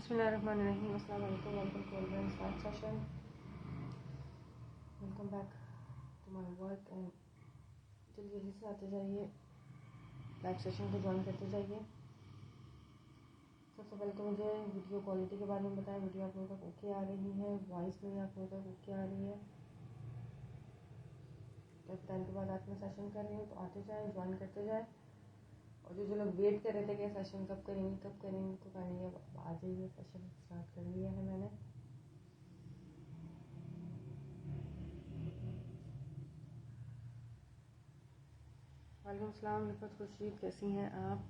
बिस्मिल्लाहिर्रहमानिर्रहीम, अस्सलाम वालेकुम, welcome to all start session, welcome back to my work. And जल्दी जल्दी से आते जाइए, लाइव सेशन को ज्वाइन करते जाइए। सबसे पहले तो मुझे वीडियो क्वालिटी के बारे में बताएं, वीडियो आप लोगों तक ओके आ रही है, वॉइस में आप लोगों तक ओके आ रही है। जब टाइम के बाद आज मैं सेशन कर रही हूँ तो आते जाएँ, ज्वाइन करते जाएँ। और जो लोग वेट कर रहे थे कि सेशन कब करेंगे तो काइंडली अब आ जाइए, सेशन स्टार्ट कर लिया है मैंने। वालेकुम अस्सलाम रिफत खुर्शीद, कैसी हैं आप?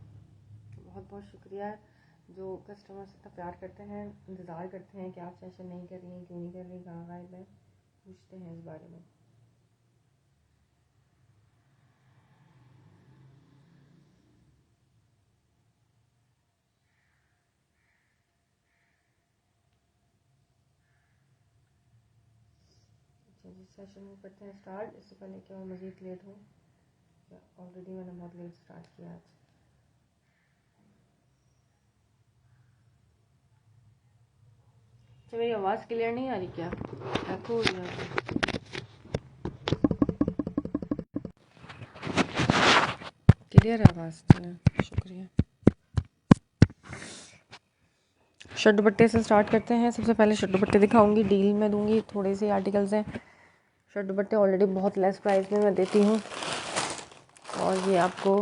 बहुत बहुत शुक्रिया जो कस्टमर से इतना प्यार करते हैं, इंतज़ार करते हैं कि आप सेशन नहीं कर रही हैं, क्यों नहीं कर रही, कहाँ गायब है, पूछते हैं इस बारे में। अच्छा जी, सेशन को करते हैं स्टार्ट। इससे पहले क्या मैं मज़ीद लेट हूँ? ऑलरेडी मैंने बहुत लेट स्टार्ट किया आज। अच्छा, मेरी आवाज़ क्लियर नहीं आ रही क्या? एको हो रही है? क्लियर है आवाज़? शुक्रिया। शर्ट दुपट्टे से स्टार्ट करते हैं। सबसे पहले शर्ट दुपट्टे दिखाऊंगी, डील में दूंगी, थोड़े से आर्टिकल्स हैं। शर्ट दुपट्टे ऑलरेडी बहुत लेस प्राइस में मैं देती हूँ, और ये आपको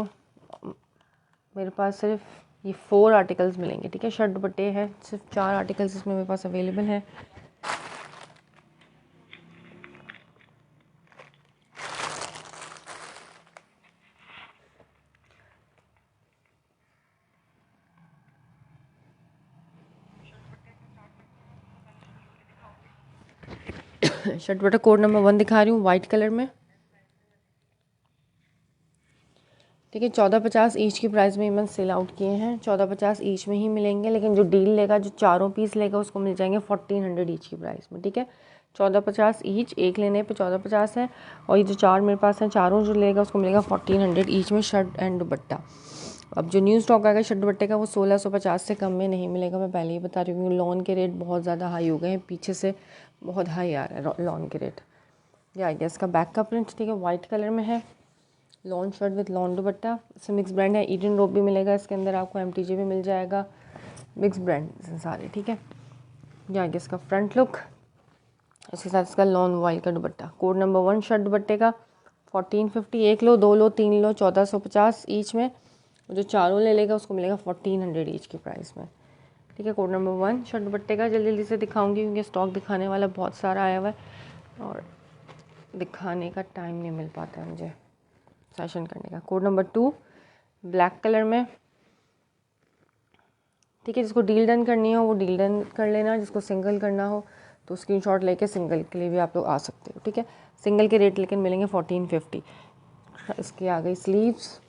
मेरे पास सिर्फ ये 4 आर्टिकल्स मिलेंगे, ठीक है। शर्ट दुपट्टे हैं, सिर्फ 4 आर्टिकल्स इसमें मेरे पास अवेलेबल हैं। शर्ट दुपट्टा कोड नंबर 1 दिखा रही हूँ, वाइट कलर में, ठीक है। 1450 ईच की प्राइस में मैंने सेल आउट किए हैं। 1450 ईच में ही मिलेंगे, लेकिन जो डील लेगा, जो चारों पीस लेगा, उसको मिल जाएंगे 1400 ईच की प्राइस में, ठीक है। 1450 ईच, एक लेने पे 1450 है। और ये जो 4 मेरे पास हैं, चारों जो लेगा उसको मिलेगा 1400 ईच में शर्ट एंड दुपट्टा। अब जो न्यू स्टॉक आएगा शर्ट दुपट्टे का, वो 1650 से कम में नहीं मिलेगा, मैं पहले ही बता रही हूँ। लॉन के रेट बहुत ज़्यादा हाई हो गए हैं, पीछे से बहुत हाई आ रहा है लॉन के रेट। ये आइडिया इसका बैक का प्रिंट, ठीक है, वाइट कलर में है। लॉन शर्ट विद लॉन दुपट्टा, इसमें मिक्स ब्रांड है। ईडन रोब भी मिलेगा इसके अंदर, आपको MTJ भी मिल जाएगा, मिक्स ब्रांड सारे, ठीक है। ये आगे इसका फ्रंट लुक, इसके साथ इसका लॉन वॉइल का दुपट्टा। कोड नंबर 1 शर्ट दुपट्टे का 1450, 1 लो, 2 लो, 3 लो, 1450 ईच में। जो चारों ले लेगा उसको मिलेगा 1400 ईच की प्राइस में, ठीक है। कोड नंबर 1 शर्ट दुपट्टे का जल्दी जल्दी से दिखाऊंगी, क्योंकि स्टॉक दिखाने वाला बहुत सारा आया हुआ है और दिखाने का टाइम नहीं मिल पाता है मुझे सेशन करने का। कोड नंबर 2 ब्लैक कलर में, ठीक है। जिसको डील डन करनी हो वो डील डन कर लेना, जिसको सिंगल करना हो तो स्क्रीनशॉट लेके सिंगल के लिए भी आप लोग आ सकते हो, ठीक है। सिंगल के रेट लेकिन मिलेंगे 1450। इसके आ गई स्लीव्स,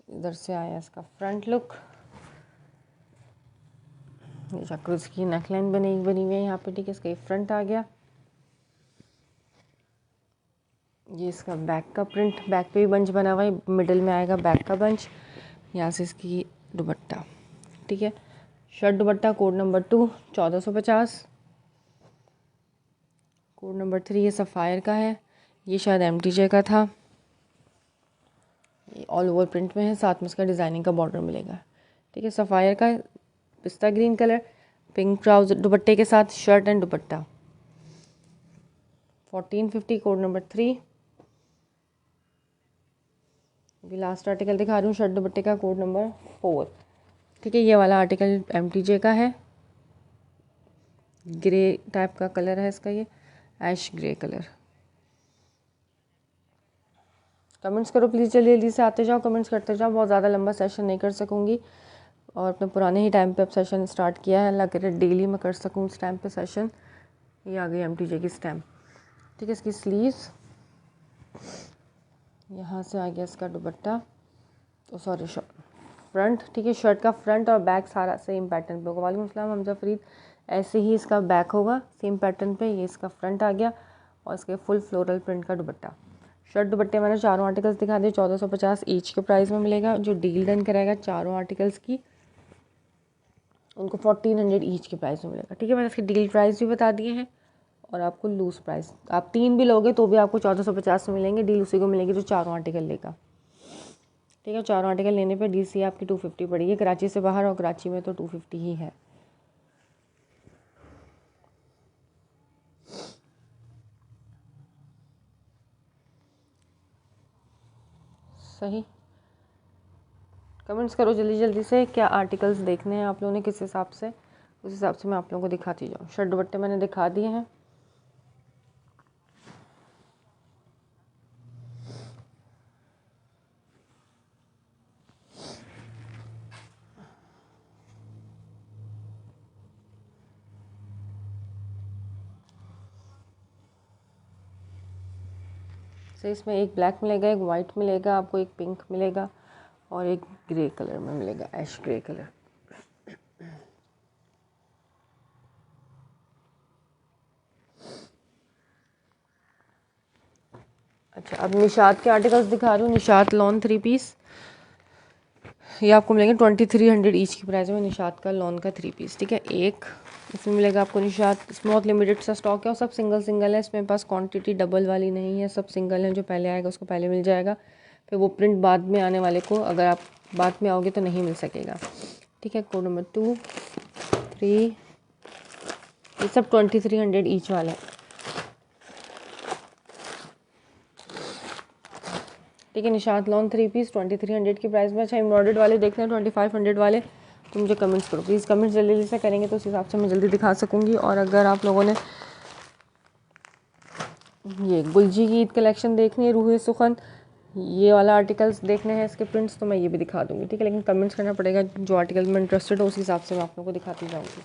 इधर से आया इसका फ्रंट लुक। ये चक्र इसकी नेकलाइन बनी हुई है यहाँ पे, ठीक है। इसका ये फ्रंट आ गया। ये इसका बैक का प्रिंट, बैक पे भी बंच बना हुआ है, मिडिल में आएगा बैक का बंच, यहाँ से इसकी दुपट्टा, ठीक है। शर्ट दुपट्टा कोड नंबर 2 1450। कोड नंबर 3 ये सफ़ायर का है, ये शायद MTJ का था। ये ऑल ओवर प्रिंट में है, साथ में इसका डिज़ाइनिंग का बॉर्डर मिलेगा, ठीक है। सफ़ायर का पिस्ता ग्रीन कलर, पिंक ट्राउजर दुपट्टे के साथ, shirt and dupatta 1450। Code number 3 अभी लास्ट आर्टिकल दिखा रही हूँ शर्ट दुपट्टे का, कोड नंबर 4, ठीक है। ये वाला आर्टिकल MTJ का है, ग्रे टाइप का कलर है इसका, ये ऐश ग्रे कलर। कमेंट्स करो प्लीज़, जल्दी जल्दी से आते जाओ, कमेंट्स करते जाओ, बहुत ज़्यादा लंबा सेशन नहीं कर सकूँगी, और अपने पुराने ही टाइम पे अब सेशन स्टार्ट किया है, अल्लाह करे डेली मैं कर सकूँ उस टाइम पे सेशन। ये आ गई MTJ की स्टैम्प, ठीक है। इसकी स्लीव्स, यहाँ से आ गया इसका दुपट्टा, तो सॉरी फ्रंट, ठीक है। शर्ट का फ्रंट और बैक सारा सेम पैटर्न पे होगा। वालेकुम अस्सलाम हमजा फरीद, ऐसे ही इसका बैक होगा सेम पैटर्न पे। ये इसका फ्रंट आ गया, और इसके फुल फ्लोरल प्रिंट का दुपट्टा। शर्ट दुपट्टे मैंने चारों आर्टिकल्स दिखा दिए, 1450 ईच के प्राइस में मिलेगा। जो डील डन कराएगा चारों आर्टिकल्स की उनको 1400 ईच के प्राइस में मिलेगा। ठीक है, मैंने इसके डील प्राइस भी बता दिए हैं और आपको लूज़ प्राइस, आप 3 भी लोगे तो भी आपको 1450 में मिलेंगे। डील उसी को मिलेगी जो चारों आर्टिकल लेगा। ठीक है, चारों आर्टिकल लेने पर डीसी आपकी 250 पड़ेगी कराची से बाहर, और कराची में तो 250 ही है। सही, कमेंट्स करो जल्दी जल्दी से, क्या आर्टिकल्स देखने हैं आप लोगों ने, किस हिसाब से, उस हिसाब से मैं आप लोगों को दिखाती जाऊँ। शर्ट दुपट्टे मैंने दिखा दिए हैं। सही, इसमें एक ब्लैक मिलेगा, एक वाइट मिलेगा, आपको एक पिंक मिलेगा और एक ग्रे कलर में मिलेगा, ऐश ग्रे कलर। अच्छा, अब निशात के आर्टिकल्स दिखा रही हूँ। निशात लॉन 3 पीस, ये आपको मिलेंगे 2300 ईच की प्राइस में। निशात का लॉन का 3 पीस। ठीक है, एक इसमें मिलेगा आपको निशात। इसमें बहुत लिमिटेड सा स्टॉक है और सब सिंगल सिंगल है। इसमें पास क्वांटिटी डबल वाली नहीं है, सब सिंगल है। जो पहले आएगा उसको पहले मिल जाएगा, फिर वो प्रिंट बाद में आने वाले को, अगर आप बाद में आओगे तो नहीं मिल सकेगा। ठीक है, कोड नंबर 2, 3, ये सब 2300 ईच वाला है। ठीक है, निशात लॉन 3 पीस 2300 की प्राइस में। अच्छा, एम्ब्रॉयडर्ड वाले देखते हैं 2500 वाले, तो मुझे कमेंट्स करो प्लीज़। कमेंट्स जल्दी जल्दी से करेंगे तो उस हिसाब से मैं जल्दी दिखा सकूँगी। और अगर आप लोगों ने ये गुलजी की ईद कलेक्शन देखनी है, रूहे सुखन, ये वाला आर्टिकल्स देखने हैं इसके प्रिंट्स, तो मैं ये भी दिखा दूँगी। ठीक है, लेकिन कमेंट्स करना पड़ेगा, जो आर्टिकल में इंटरेस्टेड हो उस हिसाब से मैं आप लोगों को दिखाती जाऊँगी।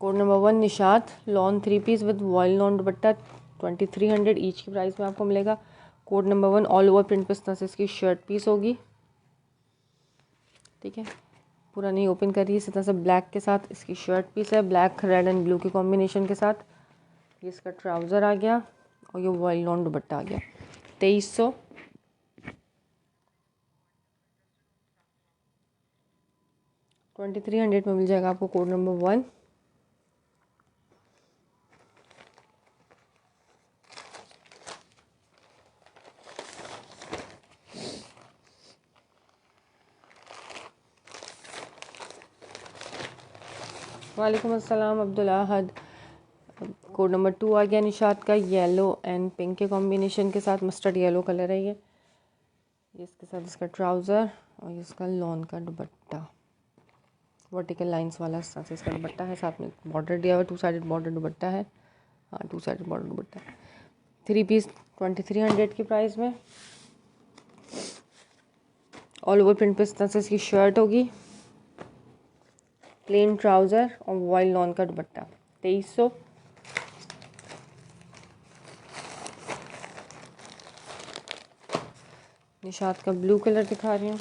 Code number 1 Nishat lawn 3 peace with vial lawn dupatta 2300 each की प्राइस में आपको मिलेगा। Code number 1 all over print पे इस तरह से इसकी शर्ट पीस होगी। ठीक है, पूरा नहीं ओपन करिए, इसी तरह से ब्लैक के साथ इसकी शर्ट पीस है, ब्लैक रेड एंड ब्लू के कॉम्बिनेशन के साथ। ये इसका ट्राउज़र आ गया और ये वॉयल लॉन दुपट्टा आ गया। 2300। $2300 में मिल जाएगा आपको कोड नंबर 1। वालेकुम अस्सलाम अब्दुल अहद। कोड नंबर 2 आ गया निशात का, येलो एंड पिंक के कॉम्बिनेशन के साथ, मस्टर्ड येलो कलर है ये इसके साथ इसका ट्राउज़र और इसका लॉन का दुपट्टा, वर्टिकल लाइंस वाला इस तरह से इसका दुपट्टा है। साथ में बॉर्डर दिया हुआ, 2 साइडेड बॉर्डर दुपट्टा है। हाँ, 2 साइडेड बॉर्डर दुपट्टा। 3 पीस 2300 की प्राइस में। ऑल ओवर प्रिंट पे इस तरह से इसकी शर्ट होगी, प्लेन ट्राउज़र और वॉयल लॉन का दुपट्टा। 2300। निशात का ब्लू कलर दिखा रही हूँ।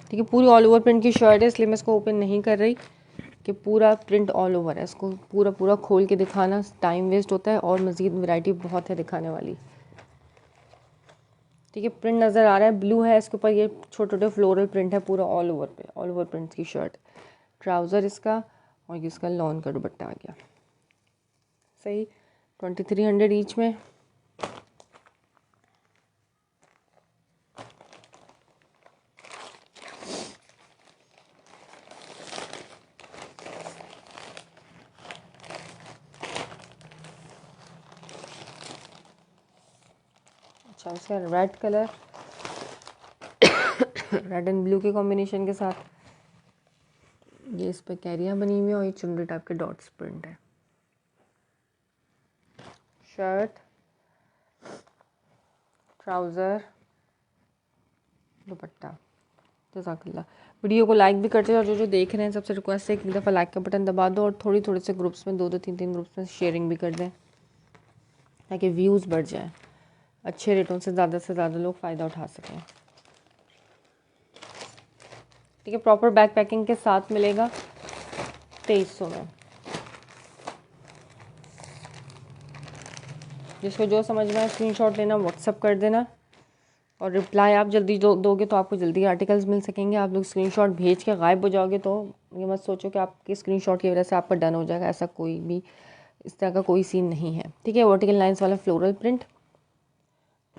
ठीक है, पूरी ऑल ओवर प्रिंट की शर्ट है, इसलिए मैं इसको ओपन नहीं कर रही कि पूरा प्रिंट ऑल ओवर है। इसको पूरा पूरा खोल के दिखाना टाइम वेस्ट होता है और मज़ीद वैरायटी बहुत है दिखाने वाली। ठीक है, प्रिंट नज़र आ रहा है, ब्लू है, इसके ऊपर ये छोटे छोटे फ्लोरल प्रिंट है पूरा ऑल ओवर पे। ऑल ओवर प्रिंट की शर्ट, ट्राउज़र इसका और इसका लॉन का दुपट्टा आ गया। सही, 2300 ईच में। अच्छा, इसका red colour red and blue के कॉम्बिनेशन के साथ, ये इस पर कैरियाँ बनी हुई है और ये चुनरी टाइप के डॉट्स प्रिंट है। Shirt, trousers, dupatta. जज़ाकल्लाह। वीडियो को लाइक भी करते हैं और जो जो देख रहे हैं सबसे रिक्वेस्ट है कि एक दफ़ा लाइक का बटन दबा दो और थोड़ी थोड़े से ग्रुप्स में 2-2 3-3 ग्रुप्स में शेयरिंग भी कर दें ताकि व्यूज़ बढ़ जाएँ, अच्छे रेटों से ज़्यादा लोग फ़ायदा उठा सकें। ठीक है, प्रॉपर बैक पैकिंग के साथ मिलेगा 2300 में। जिसको जो समझ में आए स्क्रीनशॉट लेना, व्हाट्सअप कर देना। और रिप्लाई आप जल्दी दोगे तो आपको जल्दी आर्टिकल्स मिल सकेंगे। आप लोग स्क्रीनशॉट भेज के गायब हो जाओगे तो ये मत सोचो कि आपके स्क्रीनशॉट की वजह से आपका डन हो जाएगा, ऐसा कोई भी इस तरह का कोई सीन नहीं है। ठीक है, वर्टिकल लाइंस वाला फ्लोरल प्रिंट,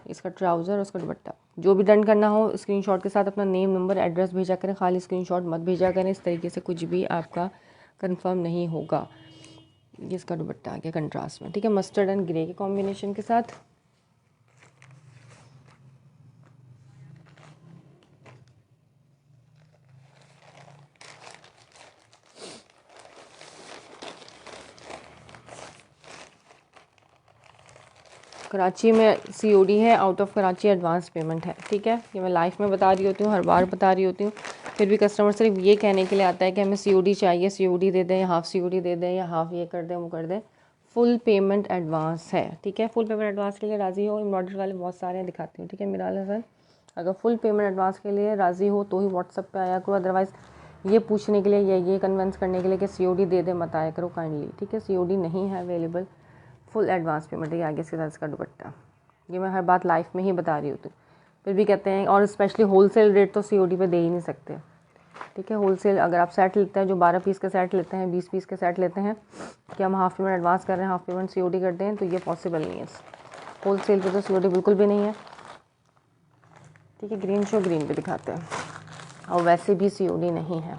इसका ट्राउज़र, उसका दुपट्टा। जो भी डन करना हो स्क्रीनशॉट के साथ अपना नेम, नंबर, एड्रेस भेजा करें, खाली स्क्रीनशॉट मत भेजा करें, इस तरीके से कुछ भी आपका कंफर्म नहीं होगा। ये इसका दुपट्टा आ गया कंट्रास्ट में। ठीक है, मस्टर्ड एंड ग्रे के कॉम्बिनेशन के साथ। कराची में COD है, out of Karachi advance payment है। ठीक है, ये मैं लाइफ में बता रही होती हूँ, हर बार बता रही होती हूँ, फिर भी कस्टमर सिर्फ ये कहने के लिए आता है कि हमें COD चाहिए, COD दे दें, हाफ़ COD दे दें, या हाफ़ ये कर दें, वो कर दें। फुल पेमेंट एडवांस है। ठीक है, फुल पेमेंट एडवांस के लिए राज़ी हो, एम्ब्रॉयडरी वाले बहुत सारे दिखाती हूँ। ठीक है मिराल हसन, अगर फुल पेमेंट एडवांस के लिए राज़ी हो तो ही व्हाट्सअप पे आया करो, अदरवाइज़ ये पूछने के लिए या ये कन्विंस करने के लिए कि COD दे दे मत आया करो काइंडली। ठीक है, COD नहीं है अवेलेबल, फुल एडवांस पेमेंट है। आगे इसके साथ इसका दुपट्टा, ये मैं हर बात लाइफ में ही बता रही हूँ, तो फिर भी कहते हैं, और स्पेशली होलसेल रेट तो COD पे दे ही नहीं सकते। ठीक है, होलसेल अगर आप सेट लेते हैं, जो 12 पीस का सेट लेते हैं, 20 पीस का सेट लेते हैं, कि हम हाफ़ पेमेंट एडवांस कर रहे हैं, हाफ़ पेमेंट COD करते हैं, तो ये पॉसिबल नहीं है। होलसेल पे तो COD बिल्कुल भी नहीं है। ठीक है, ग्रीन शो ग्रीन पे दिखाते हैं, और वैसे भी COD नहीं है।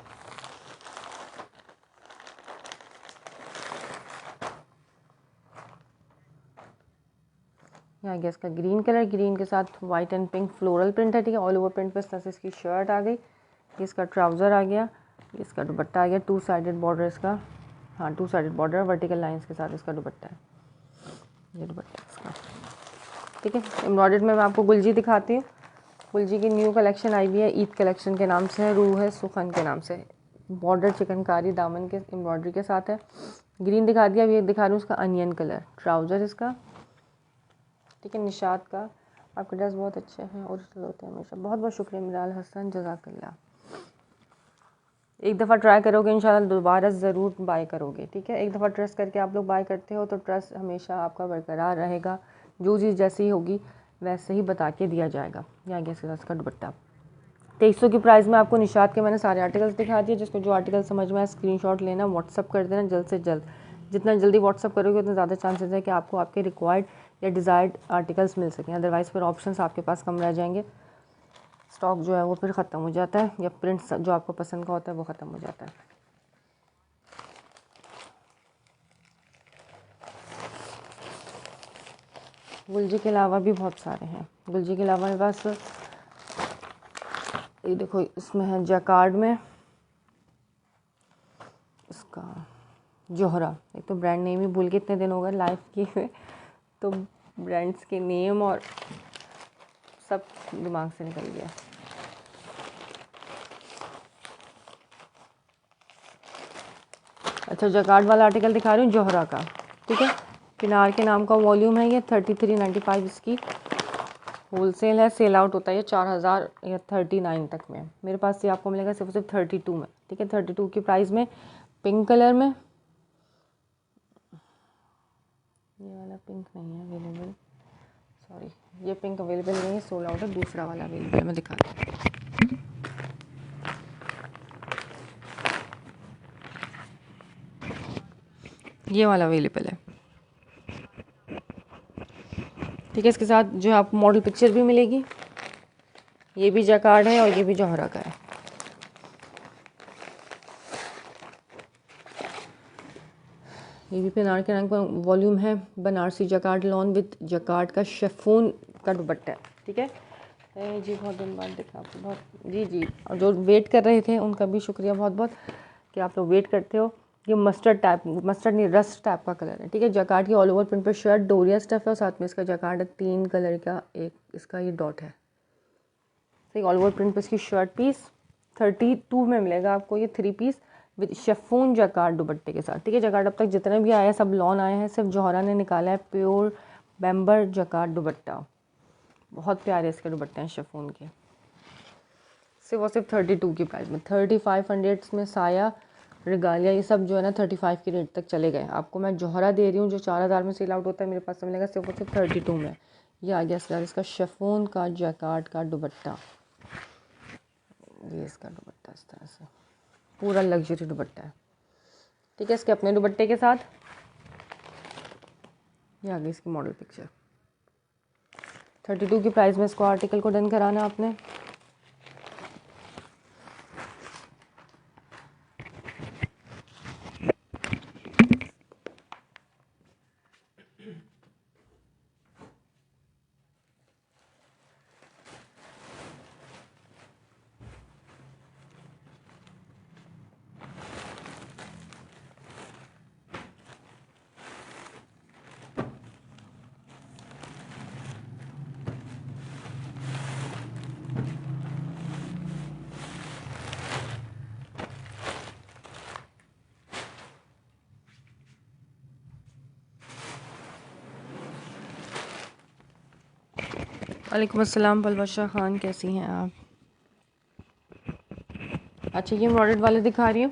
यहाँ गया इसका ग्रीन कलर, ग्रीन के साथ white and pink floral print है। ठीक है, ऑल ओवर प्रिंट पे इस तरह से इसकी शर्ट आ गई, इसका ट्राउज़र आ गया, इसका दुपट्टा आ गया, 2 साइडेड बॉर्डर इसका, हाँ 2 साइडेड बॉर्डर वर्टिकल लाइंस के साथ इसका दुपट्टा है, ये दुपट्टा इसका। ठीक है, एम्ब्रॉयडर्ड में मैं आपको गुलजी दिखाती हूँ। गुलजी की न्यू कलेक्शन आई हुई है, ईद कलेक्शन के नाम से है, रूह है सुखन के नाम से। बॉर्डर चिकनकारी दामन के एम्ब्रॉयडरी के साथ है। ग्रीन दिखा दिया, अब ये दिखा रही हूँ उसका अनियन कलर, ट्राउज़र इसका। ठीक है, निशात का, आपके ड्रेस बहुत अच्छे हैं, ओरिजिनल होते हैं हमेशा। बहुत बहुत शुक्रिया मिराल हसन, जज़ाकल्लाह। एक दफ़ा ट्राई करोगे इंशाल्लाह दोबारा ज़रूर बाय करोगे। ठीक है, एक दफ़ा ट्रस्ट करके आप लोग बाय करते हो तो ट्रस्ट हमेशा आपका बरकरार रहेगा। जो चीज़ जैसी होगी वैसे ही बता के दिया जाएगा। या गया इसका दुपट्टा 2300 की प्राइस में आपको निशात के मैंने सारे आर्टिकल्स दिखा दिए। जिसको जो आर्टिकल समझ में आए स्क्रीनशॉट लेना, व्हाट्सअप कर देना जल्द से जल्द। जितना जल्दी व्हाट्सअप करोगे उतना ज़्यादा चांसेस है कि आपको आपके रिक्वायर्ड या डिज़ायर्ड आर्टिकल्स मिल सकें, अदरवाइज़ फिर ऑप्शंस आपके पास कम रह जाएंगे, स्टॉक जो है वो फिर ख़त्म हो जाता है, या प्रिंट्स जो आपको पसंद का होता है वो ख़त्म हो जाता है। गुलजी के अलावा भी बहुत सारे हैं। गुलजी के अलावा मेरे पास ये देखो, इसमें है जैकार्ड में इसका जोहरा। एक तो ब्रांड नेम ही भूल के इतने दिन हो गए लाइव किए हुए, तो ब्रांड्स के नेम और सब दिमाग से निकल गया। अच्छा, जैकार्ड वाला आर्टिकल दिखा रही हूँ जोहरा का। ठीक है, किनार के नाम का वॉल्यूम है ये, 3395 इसकी होलसेल है। सेल आउट होता है ये 4000 या 39 तक में। मेरे पास ये आपको मिलेगा सिर्फ 32 में। ठीक है, 32 की प्राइस में, पिंक कलर में। ये वाला पिंक नहीं है अवेलेबल, सॉरी, ये पिंक अवेलेबल नहीं है, सोल्ड आउट है। दूसरा वाला अवेलेबल है, मैं दिखाती हूँ। ये वाला अवेलेबल है। ठीक है, इसके साथ जो है आपको मॉडल पिक्चर भी मिलेगी। ये भी जैकार्ड है और ये भी जोहरा का है। ये भी पिनार के रंग का वॉल्यूम है। Banarasi jacquard lawn with jacquard का शेफून का दुपट्टा है। ठीक है जी, बहुत दिन बाद देखा आपको, बहुत जी जी। और जो वेट कर रहे थे उनका भी शुक्रिया बहुत बहुत कि आप लोग वेट करते हो। ये मस्टर्ड टाइप, मस्टर्ड नहीं रस्ट टाइप का कलर है। ठीक है, जैकार्ड की ऑल ओवर प्रिंट पर शर्ट डोरिया स्टफ है और साथ में इसका जैकार्ड 3 कलर का एक इसका ये डॉट है। ठीक, ऑल ओवर प्रिंट पर इसकी शर्ट पीस 32 में मिलेगा आपको ये 3 पीस विद शेफून जैकार्ड दुपट्टे के साथ। ठीक है, जैकार्ड अब तक जितने भी आए हैं सब लॉन आए हैं, सिर्फ जोहरा ने निकाला है प्योर बैम्बर जैकार्ड दुपट्टा। बहुत प्यारे इसके दुपट्टे हैं शेफून के। सिर्फ और सिर्फ 32 की प्राइस में। 3500 में साया रिगालिया ये सब जो है ना 35 की रेट तक चले गए। आपको मैं जोहरा दे रही हूँ जो 4000 में सेल आउट होता है, मेरे पास मिलेगा सिर्फ और सिर्फ 32 में। ये आ गया इसका शिफॉन का जैकार्ड का दुपट्टा। ये इसका दुपट्टा इस तरह से पूरा लग्जरी दुपट्टा है, ठीक है। इसके अपने दुपट्टे के साथ ये आ गई इसकी मॉडल पिक्चर। 32 की प्राइस में इसको आर्टिकल को डन कराना आपने। वालेकुम अस्सलाम पलवशा खान, कैसी हैं आप? अच्छा, ये एम्ब्रॉयडर्ड वाले दिखा रही हूँ,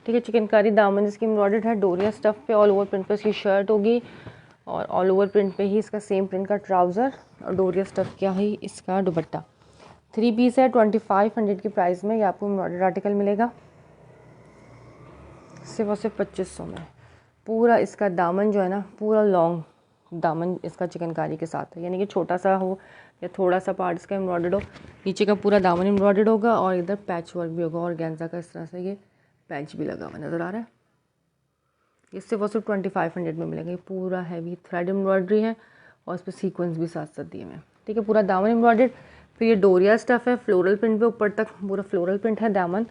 ठीक है। चिकनकारी दामन इसकी एम्ब्रॉयडर्ड है, डोरिया स्टफ़ पे ऑल ओवर प्रिंट पे इसकी शर्ट होगी और ऑल ओवर प्रिंट पे ही इसका सेम प्रिंट का ट्राउज़र और डोरिया स्टफ़ का ही इसका दुपट्टा। 3 पीस है, 2500 की प्राइस में ये आपको एम्ब्रॉयडर्ड आर्टिकल मिलेगा, सिर्फ और सिर्फ 2500 में। पूरा इसका दामन जो है ना, पूरा लॉन्ग दामन इसका चिकनकारी के साथ है, यानी कि छोटा सा हो या थोड़ा सा पार्ट इसका एम्ब्रॉयडर्ड हो, नीचे का पूरा दामन एम्ब्रॉयडर्ड होगा और इधर पैच वर्क भी होगा और गेंजा का इस तरह से ये पैच भी लगा हुआ नज़र आ रहा है। ये सिर्फ और सिर्फ 2500 में मिलेगा। ये पूरा हैवी थ्रेड एम्ब्रॉयडरी है और इस पर सीक्वेंस भी साथ साथ दिए हुए हैं, ठीक है। पूरा दामन एम्ब्रॉयडर्ड, फिर ये डोरिया स्टफ़ है, फ्लोरल प्रिंट पे ऊपर तक पूरा फ्लोरल प्रिंट है, दामन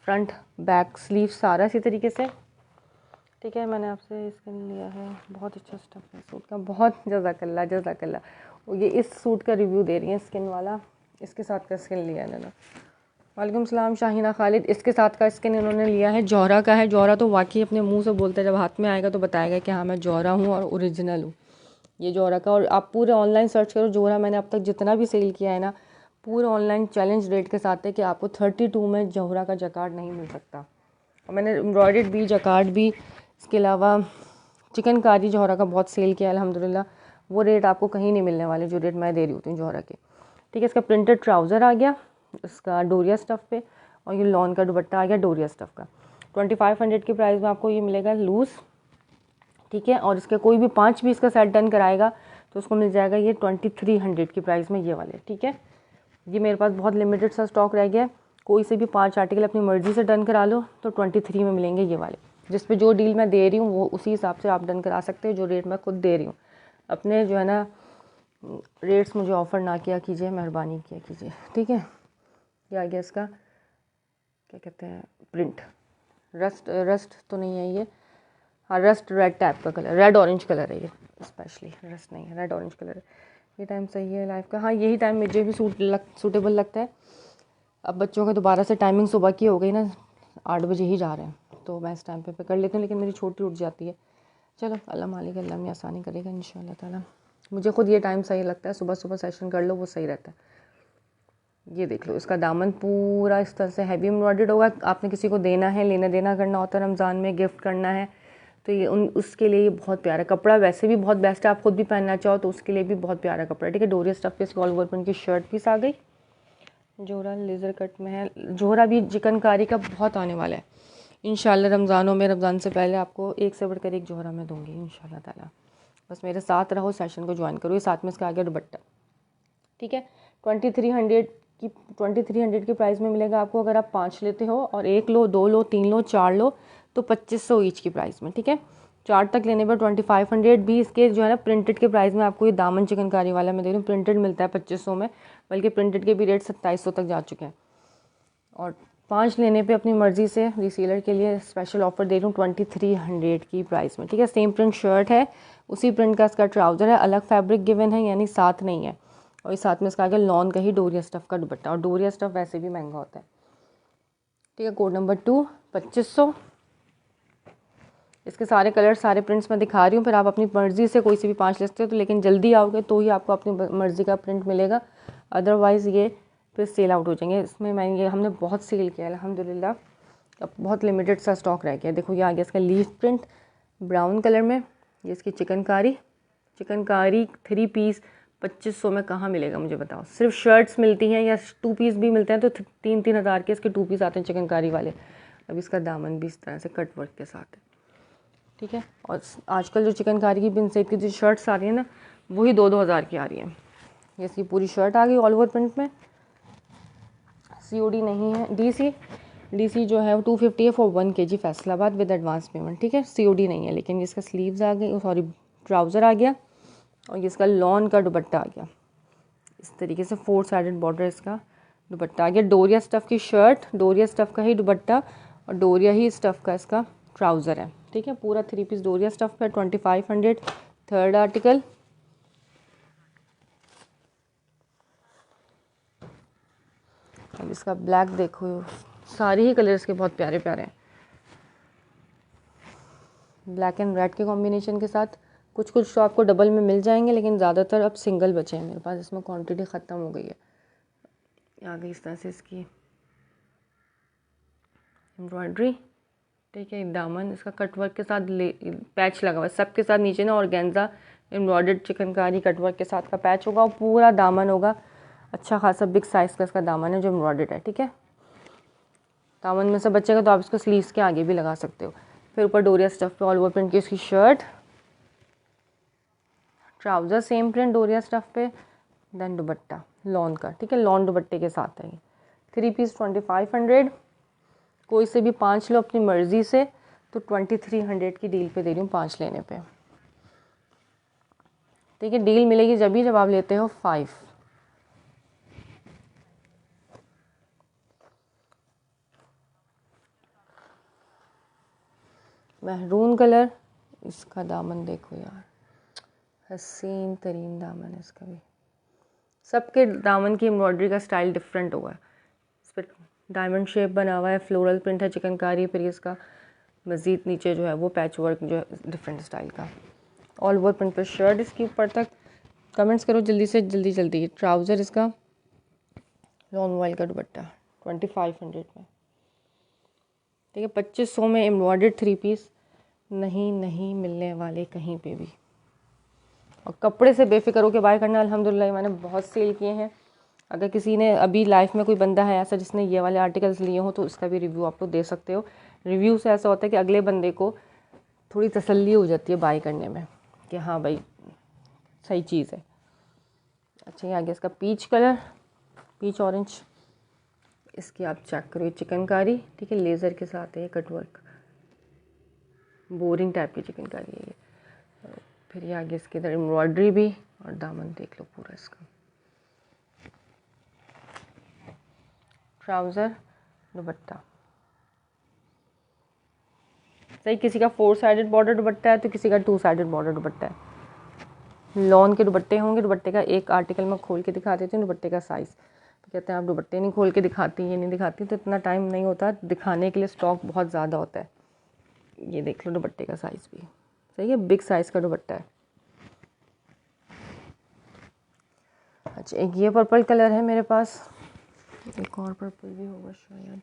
फ्रंट बैक स्लीव सारा इसी तरीके से, ठीक है। मैंने आपसे स्किन लिया है, बहुत अच्छा स्टफ़ है सूट का, बहुत जज़ाकल्ला जज़ाकल्ला। ये इस सूट का रिव्यू दे रही है स्किन वाला, इसके साथ का स्किन लिया है इन्होंने। वालेकुम सलाम शाहिना खालिद, इसके साथ का स्किन इन्होंने लिया है, जौहरा का है। जौहरा तो वाकई अपने मुंह से बोलते हैं, जब हाथ में आएगा तो बताएगा कि हाँ मैं जौहरा हूँ और ओरिजिनल हूँ। ये जौहरा का, और आप पूरे ऑनलाइन सर्च करो जौहरा, मैंने अब तक जितना भी सेल किया है ना, पूरे ऑनलाइन चैलेंज रेट के साथ है कि आपको 32 में जौहरा का जैकार्ड नहीं मिल सकता। और मैंने एम्ब्रॉयडर्ड भी, जैकार्ड भी, इसके अलावा चिकनकारी जौहरा का बहुत सेल किया अल्हम्दुलिल्लाह। वो रेट आपको कहीं नहीं मिलने वाले जो रेट मैं दे रही होती हूँ जौहरा के, ठीक है। इसका प्रिंटेड ट्राउज़र आ गया इसका डोरिया स्टफ़ पे, और ये लॉन का दुपट्टा आ गया डोरिया स्टफ़ का। 2500 की प्राइस में आपको ये मिलेगा लूज़, ठीक है। और इसके कोई भी 5 पीस का सेट डन कराएगा तो उसको मिल जाएगा ये 2300 की प्राइस में ये वाले, ठीक है। ये मेरे पास बहुत लिमिटेड सा स्टॉक रह गया है, कोई से भी 5 आर्टिकल अपनी मर्ज़ी से डन करा लो तो 23 में मिलेंगे ये वाले। जिस पे जो डील मैं दे रही हूँ वो उसी हिसाब से आप डन करा सकते हो, जो रेट मैं खुद दे रही हूँ। अपने जो है ना रेट्स मुझे ऑफ़र ना किया कीजिए, मेहरबानी किया कीजिए, ठीक है। ये आ गया इसका क्या कहते हैं प्रिंट, रस्ट तो नहीं है ये, हाँ रस्ट रेड टाइप का कलर, रेड ऑरेंज कलर है ये, स्पेशली रस्ट नहीं है, रेड ऑरेंज कलर है। ये टाइम सही है लाइफ का, हाँ यही टाइम मुझे भी सूटेबल लगता है। अब बच्चों का दोबारा से टाइमिंग सुबह की हो गई ना, 8 बजे ही जा रहे हैं, तो मैं इस टाइम पे कर लेती हूँ, लेकिन मेरी छोटी उठ जाती है। चलो अल्लाह मालिक, अल्लाह में आसानी करेगा इंशाल्लाह ताला। मुझे खुद ये टाइम सही लगता है, सुबह सुबह सेशन कर लो वो सही रहता है। ये देख लो, इसका दामन पूरा इस तरह से हैवी एम्ब्रॉयडर्ड होगा। आपने किसी को देना है, लेना देना करना होता है रमज़ान में, गिफ्ट करना है, तो ये उसके लिए ये बहुत प्यारा कपड़ा, वैसे भी बहुत बेस्ट है, आप खुद भी पहनना चाहो तो उसके लिए भी बहुत प्यारा कपड़ा, ठीक है। डोरिया स्टफ़ पे इसकी ऑल ओवर प्रिंट की शर्ट पीस आ गई, जोहरा लेज़र कट में है। जोहरा भी चिकनकारी का बहुत आने वाला है इंशाल्लाह रमज़ानों में, रमज़ान से पहले आपको एक से बढ़कर एक जोहरा मैं दूँगी इंशाल्लाह ताला। बस मेरे साथ रहो, सेशन को ज्वाइन करो। ये साथ में इसका आ गया दुपट्टा, ठीक है। 2300 की प्राइस में मिलेगा आपको। अगर आप 5 लेते हो और 1 लो, 2 लो, 3 लो, 4 लो तो 2500 ईच की प्राइस में, ठीक है। 4 तक लेने पर 2500 भी इसके जो है ना प्रिंटेड के प्राइस में आपको ये दामन चिकनकारी वाला मैं दे रही हूँ। प्रिंटेड मिलता है 2500 में, बल्कि प्रिंटेड के भी रेट 2700 तक जा चुके हैं। और 5 लेने पे अपनी मर्ज़ी से रीसेलर के लिए स्पेशल ऑफ़र दे रही हूँ 2300 की प्राइस में, ठीक है। सेम प्रिंट शर्ट है, उसी प्रिंट का इसका ट्राउज़र है, अलग फैब्रिक गिवन है यानी साथ नहीं है। और इस साथ में इसका आगे लॉन का ही डोरिया स्टफ़ का दुपट्टा, और डोरिया स्टफ़ वैसे भी महंगा होता है, ठीक है। Code number 2 2500। इसके सारे कलर सारे प्रिंट्स मैं दिखा रही हूँ, फिर आप अपनी मर्ज़ी से कोई से भी 5 लेते हो तो, लेकिन जल्दी आओगे तो ही आपको अपनी मर्ज़ी का प्रिंट मिलेगा, अदरवाइज़ ये फिर सेल आउट हो जाएंगे। इसमें मैंने हमने बहुत सेल किया अल्हम्दुलिल्लाह, अब बहुत लिमिटेड सा स्टॉक रह गया। देखो ये आ गया इसका लीफ प्रिंट ब्राउन कलर में, ये इसकी चिकनकारी 3 पीस 2500 में कहाँ मिलेगा मुझे बताओ। सिर्फ शर्ट्स मिलती हैं या 2 पीस भी मिलते हैं तो 3-3 हज़ार के इसके 2 पीस आते हैं चिकनकारी वाले। अब इसका दामन भी इस तरह से कट वर्क के साथ है, ठीक है। और आजकल जो चिकनकारी की बिन सेट की जो शर्ट्स आ रही है ना, वही 2-2 हज़ार की आ रही हैं। ये इसकी पूरी शर्ट आ गई ऑल ओवर प्रिंट में। COD नहीं है। DC जो है वो 250 है for 1 kg Faisalabad with advance payment, ठीक है। COD नहीं है। लेकिन इसका स्लीव्स आ गई, सॉरी ट्राउज़र आ गया और ये इसका लॉन का दुपट्टा आ गया। इस तरीके से 4 साइडेड बॉर्डर इसका दुपट्टा आ गया। डोरिया स्टफ़ की शर्ट, डोरिया स्टफ़ का ही दुपट्टा और डोरिया ही स्टफ़ का इसका ट्राउज़र है, ठीक है। पूरा 3 पीस डोरिया स्टफ़ का 2500। थर्ड आर्टिकल, अब इसका ब्लैक देखो, सारे ही कलर्स के बहुत प्यारे प्यारे हैं। ब्लैक एंड रेड के कॉम्बिनेशन के साथ। कुछ कुछ तो आपको डबल में मिल जाएंगे, लेकिन ज़्यादातर अब सिंगल बचे हैं मेरे पास। इसमें क्वांटिटी ख़त्म हो गई है। आ गई इस तरह से इसकी एम्ब्रॉयडरी, ठीक है। दामन इसका कटवर्क के साथ पैच लगा हुआ है सब के साथ। नीचे ना ऑर्गेन्जा एम्ब्रॉयडर्ड चिकनकारी कटवर्क के साथ का पैच होगा और पूरा दामन होगा अच्छा खासा बिग साइज़ का इसका दामन है जो एम्ब्रॉयडर्ड है, ठीक है। दामन में से बचेगा तो आप इसको स्लीव्स के आगे भी लगा सकते हो। फिर ऊपर डोरिया स्टफ़ पे ऑल ओवर प्रिंट की इसकी शर्ट, ट्राउज़र सेम प्रिंट डोरिया स्टफ़ पे, देन दुपट्टा लॉन का, ठीक है। लॉन दुपट्टे के साथ है ये। 3 पीस 2500। कोई से भी 5 लो अपनी मर्ज़ी से तो 2300 की डील पे दे रही हूँ 5 लेने पे, ठीक है। डील मिलेगी जब आप लेते हो 5। महरून कलर, इसका दामन देखो यार, हसीन तरीन दामन है इसका भी। सबके दामन की एम्ब्रॉयडरी का स्टाइल डिफरेंट होगा। इस पर डायमंड शेप बना हुआ है, फ्लोरल प्रिंट है चिकनकारी। फिर इसका मज़ीद नीचे जो है वो पैच वर्क जो है डिफरेंट स्टाइल का। ऑल ओवर प्रिंट पर शर्ट इसकी ऊपर तक। कमेंट्स करो जल्दी से जल्दी। ट्राउज़र इसका लॉन वाइल का दुपट्टा 2500 में, ठीक है। 2500 में एम्ब्रॉयडर्ड 3 पीस नहीं मिलने वाले कहीं पे भी। और कपड़े से बेफिक्र होकर बाय करना। अल्हम्दुलिल्लाह मैंने बहुत सेल किए हैं। अगर किसी ने अभी लाइफ में कोई बंदा है ऐसा जिसने ये वाले आर्टिकल्स लिए हो तो उसका भी रिव्यू आप लोग दे सकते हो। रिव्यू से ऐसा होता है कि अगले बंदे को थोड़ी तसल्ली हो जाती है बाय करने में कि हाँ भाई सही चीज़ है। अच्छा, ये आ गया इसका पीच कलर, पीच ऑरेंज। इसकी आप चेक करो, चिकनकारी, ठीक है। लेज़र के साथ है ये कटवर्क, बोरिंग टाइप की चिकनकारी है ये। फिर ये आगे इसके इधर एम्ब्रॉयडरी भी और दामन देख लो पूरा इसका। ट्राउज़र दुपट्टा सही, किसी का 4 साइडेड बॉर्डर दुपट्टा है तो किसी का 2 साइडेड बॉर्डर दुपट्टा है। लॉन के दुपट्टे होंगे। दुपट्टे का एक आर्टिकल मैं खोल के दिखा देती हूँ, दुपट्टे का साइज़। तो कहते हैं आप दुपट्टे नहीं खोल के दिखाती, ये नहीं दिखाती, तो इतना टाइम नहीं होता दिखाने के लिए, स्टॉक बहुत ज़्यादा होता है। ये देख लो दुपट्टे का साइज़ भी सही है, बिग साइज़ का दुपट्टा है। अच्छा, एक ये पर्पल कलर है मेरे पास, एक और पर्पल भी होगा शायद।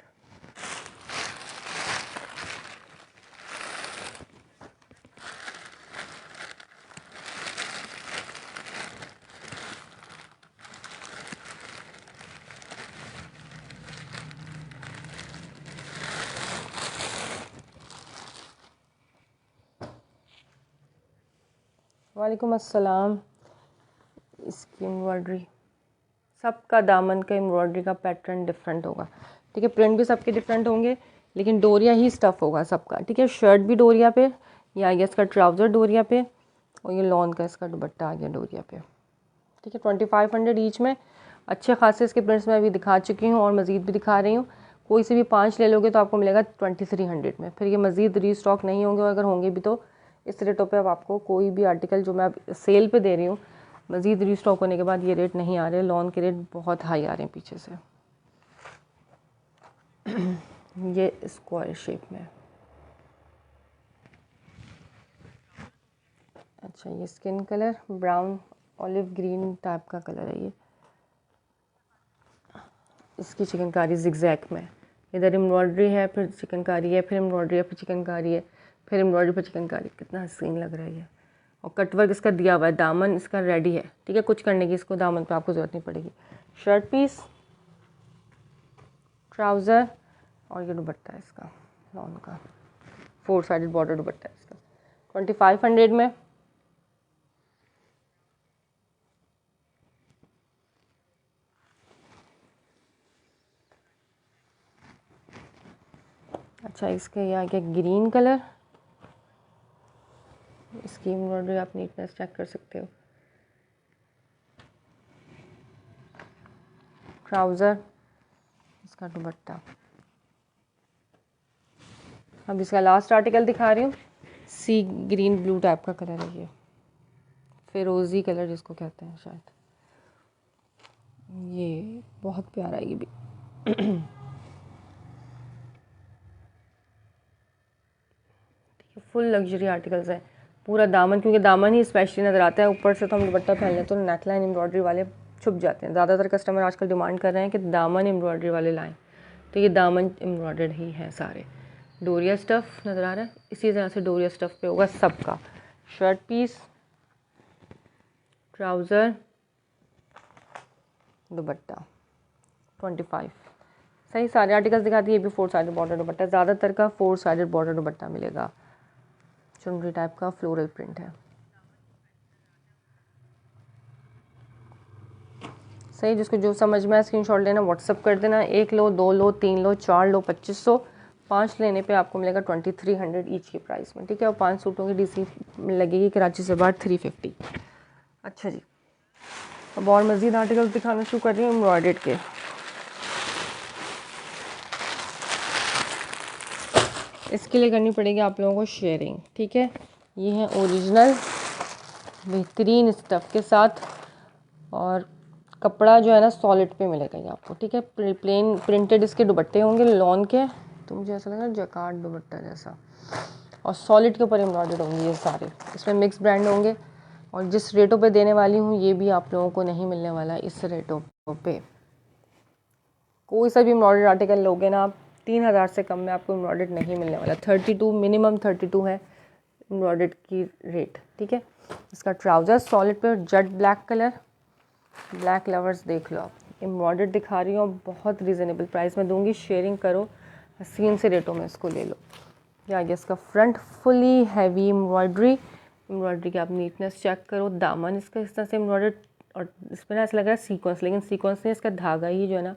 वालेकुम अस्सलाम। इसकी एम्ब्रॉयडरी, सबका दामन का एम्ब्रॉयडरी का पैटर्न डिफरेंट होगा, ठीक है। प्रिंट भी सबके डिफरेंट होंगे, लेकिन डोरिया ही स्टफ़ होगा सबका, ठीक है। शर्ट भी डोरिया पे, ये आ गया इसका ट्राउज़र डोरिया पे और ये लॉन का इसका दुपट्टा आ गया डोरिया पे, ठीक है। 2500 ईच में अच्छे खासे इसके प्रिंट्स मैं अभी दिखा चुकी हूँ और मज़ीद भी दिखा रही हूँ। कोई से भी 5 ले लोगे तो आपको मिलेगा 2300 में। फिर ये मज़ीद रीस्टॉक नहीं होंगे, और अगर होंगे भी तो इस रेटों पे अब आपको कोई भी आर्टिकल जो मैं अब सेल पे दे रही हूँ, मज़ीद रीस्टॉक होने के बाद ये रेट नहीं आ रहे। लॉन के रेट बहुत हाई आ रहे हैं पीछे से। ये स्क्वायर शेप में, अच्छा ये skin colour brown olive green type का कलर है ये। इसकी चिकनकारी जिगजैग में, इधर एम्ब्रॉयडरी है, फिर चिकनकारी है, फिर एम्ब्रॉयडरी है, फिर चिकनकारी है, फिर एम्ब्रॉयडरी पर चिकनकारी। कितना हसीन लग रहा है ये। और कटवर्क इसका दिया हुआ है, दामन इसका रेडी है, ठीक है, कुछ करने की इसको दामन पे आपको ज़रूरत नहीं पड़ेगी। शर्ट पीस, ट्राउज़र और ये दुपट्टा है इसका लॉन का, 4 साइडेड बॉर्डर दुपट्टा है इसका 2500 में। अच्छा, इसके ये आ गया ग्रीन कलर, इसकी एम्ब्रॉयडरी आप नीटनेस चेक कर सकते हो। ट्राउज़र, इसका दुपट्टा। अब इसका लास्ट आर्टिकल दिखा रही हूँ, सी ग्रीन ब्लू टाइप का कलर है ये, फिरोज़ी कलर जिसको कहते हैं शायद, ये बहुत प्यारा है ये भी। फुल लग्जरी आर्टिकल्स है, पूरा दामन, क्योंकि दामन ही स्पेशली नज़र आता है, ऊपर से तो हम दुपट्टा पहन लें तो नेकलाइन एम्ब्रॉयडरी वाले छुप जाते हैं। ज़्यादातर कस्टमर आजकल डिमांड कर रहे हैं कि दामन एम्ब्रॉयडरी वाले लाएं, तो ये दामन एम्ब्रॉयडर्ड ही है सारे। डोरिया स्टफ़ नज़र आ रहा है, इसी तरह से डोरिया स्टफ़ पे होगा सबका। Shirt piece, trouser, dupatta 25। सही सारे आर्टिकल्स दिखा दिए। ये भी 4 साइडेड बॉर्डर दुपट्टा, ज़्यादातर का 4 साइडेड बॉर्डर दुपट्टा मिलेगा, चुनरी टाइप का फ्लोरल प्रिंट है। सही, जिसको जो समझ में आए स्क्रीनशॉट लेना, व्हाट्सअप कर देना। 1 लो, 2 लो, 3 लो, 4 लो 2500, 5 लेने पे आपको मिलेगा 2300 ईच की प्राइस में, ठीक है। और 5 सूटों की डीसी लगेगी कराची से बाहर 350। अच्छा जी, अब और मज़ीद आर्टिकल्स दिखाना शुरू कर रही हूँ एम्ब्रॉयडर्ड के। इसके लिए करनी पड़ेगी आप लोगों को शेयरिंग, ठीक है। ये है ओरिजिनल बेहतरीन स्टफ़ के साथ, और कपड़ा जो है ना सॉलिड पे मिलेगा ये आपको, ठीक है। प्लेन प्रिंटेड इसके दुपट्टे होंगे लॉन के, तो मुझे ऐसा लगा जैकार्ड दुपट्टा जैसा, और सॉलिड के ऊपर एम्ब्रॉयडर्ड होंगे ये सारे। इसमें मिक्स ब्रांड होंगे, और जिस रेटों पे देने वाली हूँ ये भी आप लोगों को नहीं मिलने वाला इस रेटों पे। कोई सा भी एम्ब्रॉयडर्ड आर्टिकल लोगे ना आप, 3000 से कम में आपको एम्ब्रॉयडर्ड नहीं मिलने वाला। 32 मिनिमम 32 है एम्ब्रॉयडर्ड की रेट, ठीक है। इसका ट्राउज़र सॉलिड पे jet black colour, black lovers देख लो आप। एम्ब्रॉयडर्ड दिखा रही हूँ, बहुत रीज़नेबल प्राइस में दूंगी, शेयरिंग करो, हसीन से रेटों में इसको ले लो। या आगे इसका फ्रंट फुली हैवी एम्ब्रॉयडरी की आप नीटनेस चेक करो। दामन इसका इस तरह से एम्ब्रॉयडर्ड, और इस पर ना ऐसा लग रहा है सीक्वेंस, लेकिन सीक्वेंस नहीं, इसका धागा ही जो है ना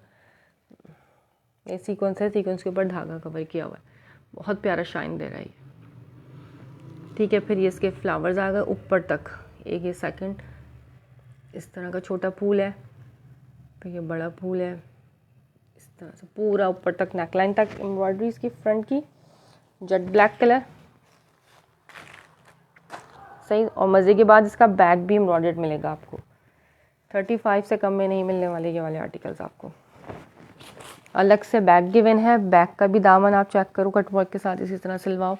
ये सीक्वेंस है, सीक्वेंस के ऊपर धागा कवर किया हुआ है, बहुत प्यारा शाइन दे रहा है ये, ठीक है। फिर ये इसके फ्लावर्स आ गए ऊपर तक, एक ये सेकंड इस तरह का छोटा फूल है, तो ये बड़ा फूल है, इस तरह से पूरा ऊपर तक नेकलाइन तक एम्ब्रॉयडरी इसकी फ्रंट की, जेट ब्लैक कलर। सही, और मज़े की बात इसका बैग भी एम्ब्रॉयडर्ड मिलेगा आपको। 35 से कम में नहीं मिलने वाले ये वाले आर्टिकल्स आपको। अलग से बैग गिवन है, बैग का भी दामन आप चेक करो, कटवर्क के साथ इसी तरह सिलवाओ।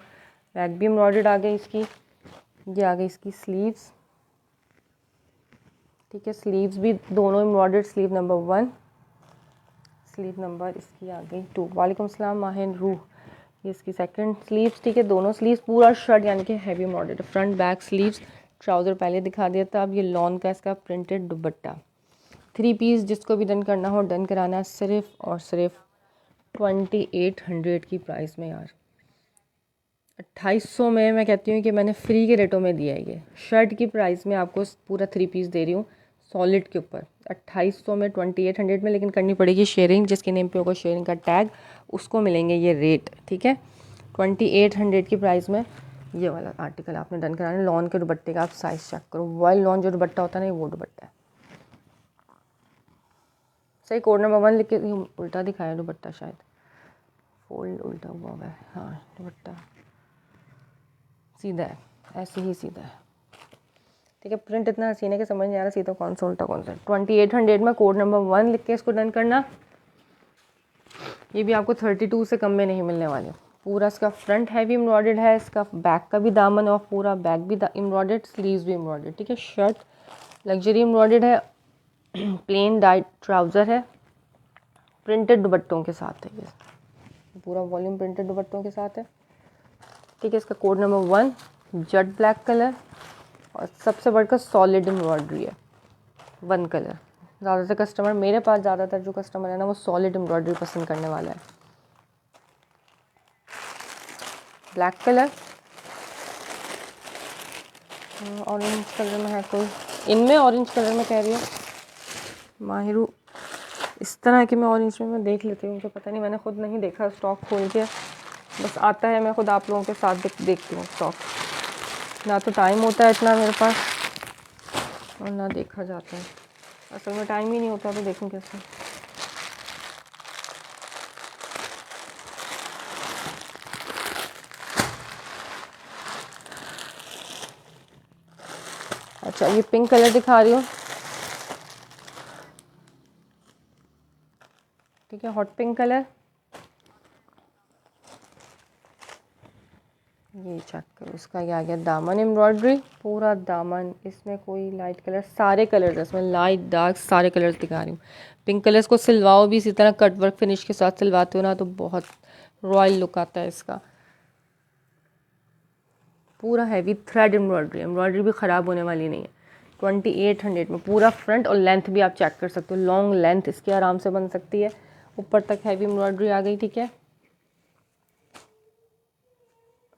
बैग भी एम्ब्रॉयडर्ड आ गई इसकी। ये आ गई इसकी स्लीव्स, ठीक है। स्लीव्स भी दोनों embroidered, sleeve number 1, sleeve number इसकी आ गई 2। वालेकुम सलाम माहिन रूह, ये इसकी सेकंड स्लीव्स, ठीक है। दोनों स्लीव्स पूरा शर्ट यानी कि heavy embroidered, front back sleeves. Trouser पहले दिखा दिया था, अब ये लॉन का इसका प्रिंटेड दुपट्टा। 3 पीस जिसको भी डन करना हो डन कराना, सिर्फ और सिर्फ 2800 की प्राइस में यार। 2800 में मैं कहती हूँ कि मैंने फ्री के रेटों में दिया है ये। शर्ट की प्राइस में आपको पूरा 3 पीस दे रही हूँ सॉलिड के ऊपर 2800 में, 2800 में, लेकिन करनी पड़ेगी शेयरिंग। जिसके नेम पे होगा शेयरिंग का टैग उसको मिलेंगे ये रेट, ठीक है। 2800 की प्राइस में ये वाला आर्टिकल आपने डन कराना। लॉन के दुपट्टे का आप साइज़ चेक करो, वर्ल्ड लॉन जो दुपट्टा होता है ना, वो दुपट्टा है। सही, कोड नंबर 1 लिख के उल्टा दिखाया दुपट्टा, शायद फोल्ड उल्टा हुआ है। हाँ, दुपट्टा सीधा है, ऐसे ही सीधा है, ठीक है। प्रिंट इतना हसीन है कि समझ नहीं आ रहा सीधा कौन सा उल्टा कौन सा। 2800 में कोड नंबर 1 लिख के इसको डन करना। ये भी आपको 32 से कम में नहीं मिलने वाले। पूरा इसका फ्रंट हैवी एम्ब्रॉयडर्ड है, इसका बैक का भी दामन और पूरा बैक भी एम्ब्रॉयडर्ड, स्लीव्स भी एम्ब्रॉयडर्ड, ठीक है। शर्ट लग्जरी एम्ब्रॉयडर्ड है, प्लेन डाइट ट्राउज़र है, प्रिंटेड दुपट्टों के साथ है ये, पूरा वॉल्यूम प्रिंटेड दुपट्टों के साथ है, ठीक है। इसका code number 1 jet black colour, और सबसे बढ़कर सॉलिड एम्ब्रॉयडरी है, 1 कलर। ज़्यादातर कस्टमर, मेरे पास ज़्यादातर जो कस्टमर है ना, वो सॉलिड एम्ब्रॉयडरी पसंद करने वाला है। ब्लैक कलर, ऑरेंज कलर में है कोई, इनमें ऑरेंज कलर में कह रही हूँ माहिरू, इस तरह के मैं ऑरेंज में मैं देख लेती हूँ, मुझे पता नहीं, मैंने खुद नहीं देखा स्टॉक खोल के, बस आता है, मैं खुद आप लोगों के साथ देखती हूँ स्टॉक, ना तो टाइम होता है इतना मेरे पास और ना देखा जाता है, असल में टाइम ही नहीं होता तो देखूँ कैसे। अच्छा, ये पिंक कलर दिखा रही हूँ, ठीक है, हॉट पिंक कलर, ये चेक करो, इसका ये आ गया दामन एम्ब्रॉयडरी, पूरा दामन, इसमें कोई लाइट कलर, सारे कलर्स है इसमें, लाइट डार्क सारे कलर्स दिखा रही हूँ। पिंक कलर्स को सिलवाओ भी इसी तरह कट वर्क फिनिश के साथ सिलवाते हो ना तो बहुत रॉयल लुक आता है इसका। पूरा हैवी थ्रेड एम्ब्रॉयडरी, एम्ब्रॉयडरी भी ख़राब होने वाली नहीं है। 2800 में पूरा फ्रंट, और लेंथ भी आप चेक कर सकते हो, लॉन्ग लेंथ इसकी आराम से बन सकती है, ऊपर तक हैवी एम्ब्रॉयडरी आ गई, ठीक है।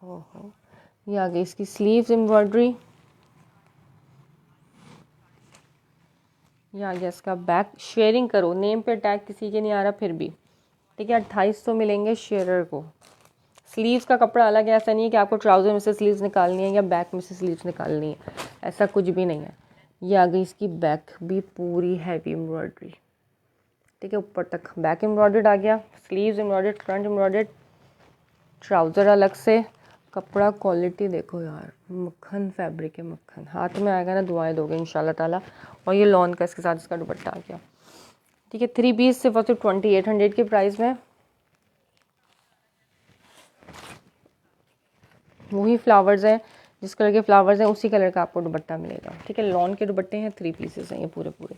ओहो, ये आ गई इसकी स्लीव्स एम्ब्रॉयडरी, ये आ गया इसका बैक, शेयरिंग करो, नेम पे टैग किसी के नहीं आ रहा फिर भी, ठीक है। 2800 मिलेंगे शेयरर को। स्लीव्स का कपड़ा अलग है, ऐसा नहीं है कि आपको ट्राउज़र में से स्लीव्स निकालनी है या बैक में से स्लीव्स निकालनी है, ऐसा कुछ भी नहीं है। ये आ गई इसकी बैक भी पूरी हैवी एम्ब्रॉयडरी, ठीक है, ऊपर तक बैक एम्ब्रॉयडर्ड आ गया, sleeves embroidered, front embroidered, trouser अलग से। कपड़ा क्वालिटी देखो यार, मक्खन फैब्रिक है, मक्खन, हाथ में आएगा ना दुआएं दोगे इंशाल्लाह ताला। और ये लॉन का इसके साथ इसका दुपट्टा आ गया, ठीक है। 3 पीस सिर्फ 2800 के प्राइस में, वही फ्लावर्स हैं, जिस कलर के फ्लावर्स हैं उसी कलर का आपको दुपट्टा मिलेगा, ठीक है। लॉन के दुपट्टे हैं, 3 पीसेस हैं ये पूरे पूरे।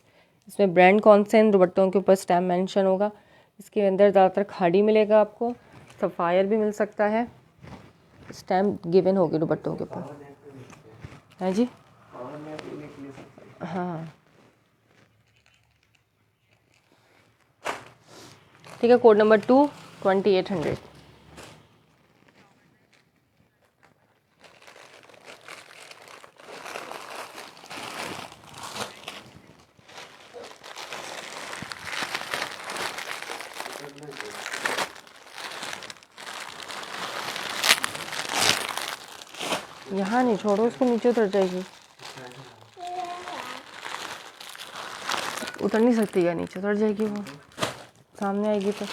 इसमें ब्रांड कौन से हैं, दुपट्टों के ऊपर स्टैम्प मेंशन होगा। इसके अंदर ज़्यादातर खाड़ी मिलेगा आपको, सफ़ायर भी मिल सकता है, स्टैम्प गिवन होगी दुपट्टों के ऊपर, है जी। हाँ ठीक है, कोड नंबर 2, 2800। यहाँ नहीं छोड़ो उसको, नीचे उतर जाएगी, उतर नहीं सकती है, नीचे उतर जाएगी वो, सामने आएगी तो।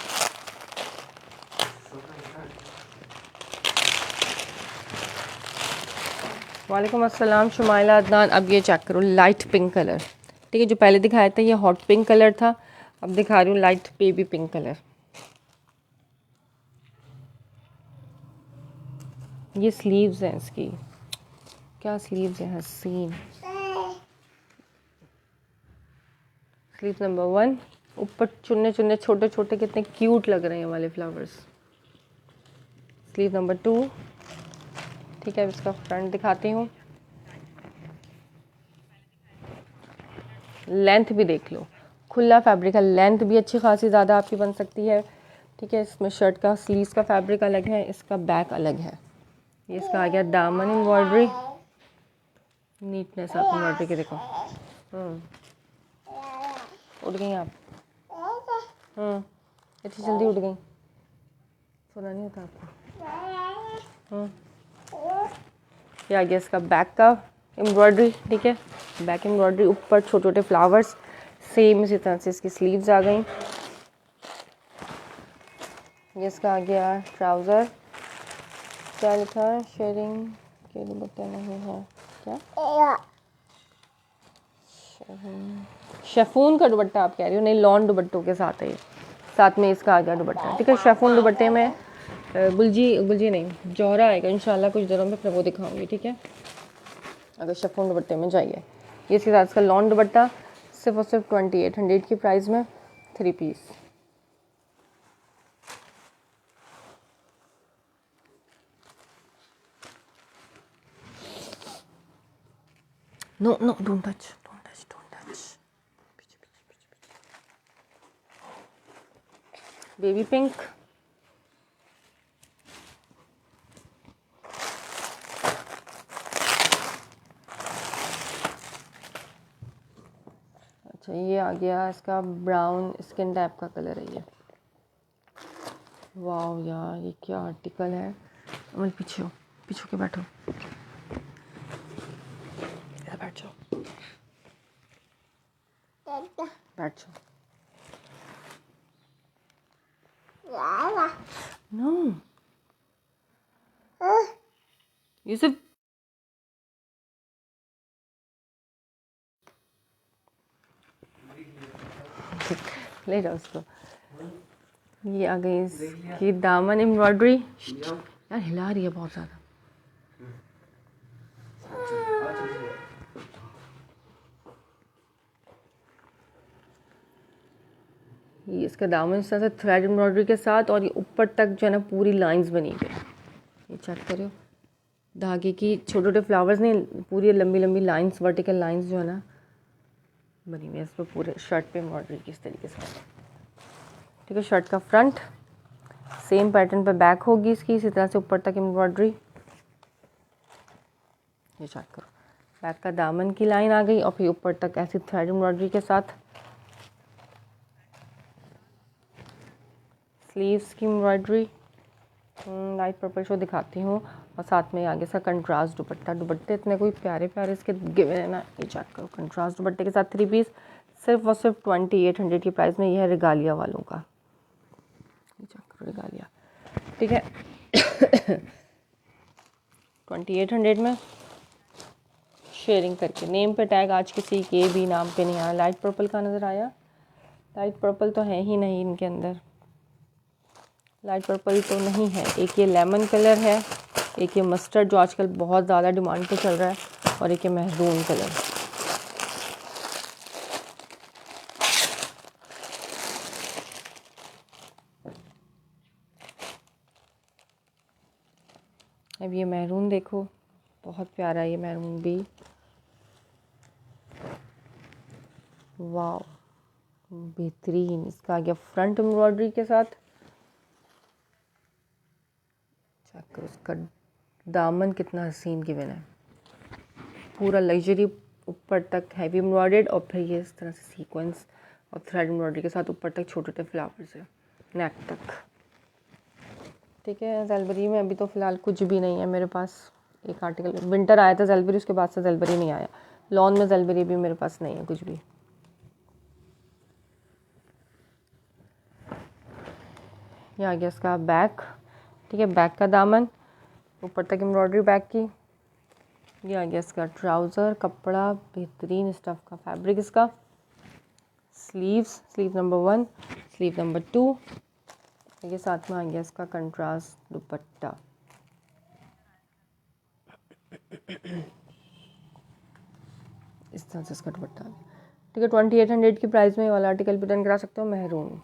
वालेकुम अस्सलाम शुमाइला अदनान। अब ये चेक करो, लाइट पिंक कलर, ठीक है, जो पहले दिखाया था ये हॉट पिंक कलर था, अब दिखा रही हूँ लाइट बेबी पिंक कलर। ये स्लीव्स हैं इसकी, क्या स्लीव्स हैं हसीन, स्लीव नंबर 1, ऊपर चुन्ने चुन्ने छोटे छोटे कितने क्यूट लग रहे हैं वाले फ्लावर्स। स्लीव नंबर 2, ठीक है, इसका फ्रंट दिखाती हूँ, लेंथ भी देख लो, खुला फैब्रिक है, लेंथ भी अच्छी खासी ज़्यादा आपकी बन सकती है, ठीक है। इसमें शर्ट का स्लीव्स का फैब्रिक अलग है, इसका बैक अलग है। ये इसका आ गया दामन एम्ब्रॉयडरी, नीटनेस आप एम्ब्रॉयडरी के देखो, उठ गई आप, इतनी जल्दी उठ गई, सुना नहीं होता आपको। ये आ गया इसका बैक का एम्ब्रॉयडरी, ठीक है, बैक एम्ब्रॉयडरी, ऊपर छोटे छोटे फ्लावर्स, सेम इसी तरह से इसकी स्लीव्स आ गई। ये इसका आ गया ट्राउज़र, क्या लिखा है, शेयरिंग के दुपट्टे नहीं है क्या, शेफून का दुपट्टा आप कह रही हो, नहीं लॉन दुपट्टों के साथ है ये, साथ में इसका आ गया दुपट्टा, ठीक है। शेफून दुपट्टे में गुलजी नहीं जौहरा आएगा इंशाल्लाह कुछ दिनों में, फिर वो दिखाऊंगी, ठीक है। अगर शेफून दुपट्टे में जाइए, ये इसके साथ इसका लॉन दुपट्टा सिर्फ और सिर्फ 2800 की प्राइस में, 3 piece. No no, don't touch, don't touch, don't touch. Baby pink, अच्छा ये आ गया इसका ब्राउन स्किन टाइप का कलर है ये। वाह यार ये क्या आर्टिकल है। अमल पीछे हो, पीछे के बैठो, बैठ जाओ, बैठ जाओ। नो यूसुफ, ले जाओ उसको। ये आ गई इसकी दामन एम्ब्रॉयडरी। यार हिला रही है बहुत ज़्यादा। ये इसका दामन इस तरह से थ्रेड एम्ब्रॉयडरी के साथ, और ये ऊपर तक जो है ना पूरी लाइंस बनी हुई है। ये चेक करो, धागे की छोटे छोटे फ्लावर्स नहीं, पूरी लंबी लंबी लाइंस, वर्टिकल लाइंस जो है ना बनी हुई है इस पर पूरे शर्ट पे एम्ब्रॉयडरी की इस तरीके से। ठीक है, शर्ट का फ्रंट सेम पैटर्न पे बैक होगी इसकी, इसी तरह से ऊपर तक एम्ब्रॉयडरी। ये चेक करो, बैक का दामन की लाइन आ गई और फिर ऊपर तक ऐसी थ्रेड एम्ब्रॉयडरी के साथ। स्लीव्स की एम्ब्रॉयडरी लाइट पर्पल शो दिखाती हूँ, और साथ में आगे सा कंट्रास्ट दुपट्टा। दुपट्टे इतने कोई प्यारे प्यारे इसके गिवे है ना। ये चेक करो, कंट्रास्ट दुपट्टे के साथ 3 पीस, सिर्फ और सिर्फ 2800 की प्राइस में। यह है रिगालिया वालों का। ये चेक करो रिगालिया, ठीक है 2800 में शेयरिंग करके। नेम पे टैग आज किसी के भी नाम पे नहीं आया। लाइट पर्पल का नज़र आया, लाइट पर्पल तो है ही नहीं इनके अंदर, लाइट पर्पल तो नहीं है। एक ये लेमन कलर है, एक ये मस्टर्ड जो आजकल बहुत ज़्यादा डिमांड पे चल रहा है, और एक ये महरून कलर। अब ये महरून देखो, बहुत प्यारा ये महरून भी। वाह बेहतरीन, इसका आ गया फ्रंट एम्ब्रॉयडरी के साथ। चेक करो उसका दामन कितना हसीन गिवन है, पूरा लग्जरी ऊपर तक हैवी एम्ब्रॉयडर्ड, और फिर ये इस तरह से सीक्वेंस और थ्रेड एम्ब्रॉयडरी के साथ ऊपर तक छोटे छोटे फ्लावर्स है नेक तक। ठीक है, ज़ेलबरी में अभी तो फ़िलहाल कुछ भी नहीं है मेरे पास। एक आर्टिकल विंटर आया था ज़ेलबरी, उसके बाद से ज़ेलबरी नहीं आया। लॉन में ज़ेलबरी भी मेरे पास नहीं है कुछ भी। ये आ गया इसका बैक, ठीक है, बैक का दामन, ऊपर तक एम्ब्रॉयडरी बैक की। ये आ गया इसका ट्राउज़र, कपड़ा बेहतरीन स्टफ़ का, फैब्रिक इसका। Sleeves, sleeve number 1, sleeve number 2, ये साथ में आ गया इसका कंट्रास्ट दुपट्टा। इस तरह से इसका दुपट्टा, ठीक है। 2800 की प्राइस में ये वाला आर्टिकल भी डन करा सकते हो, महरून।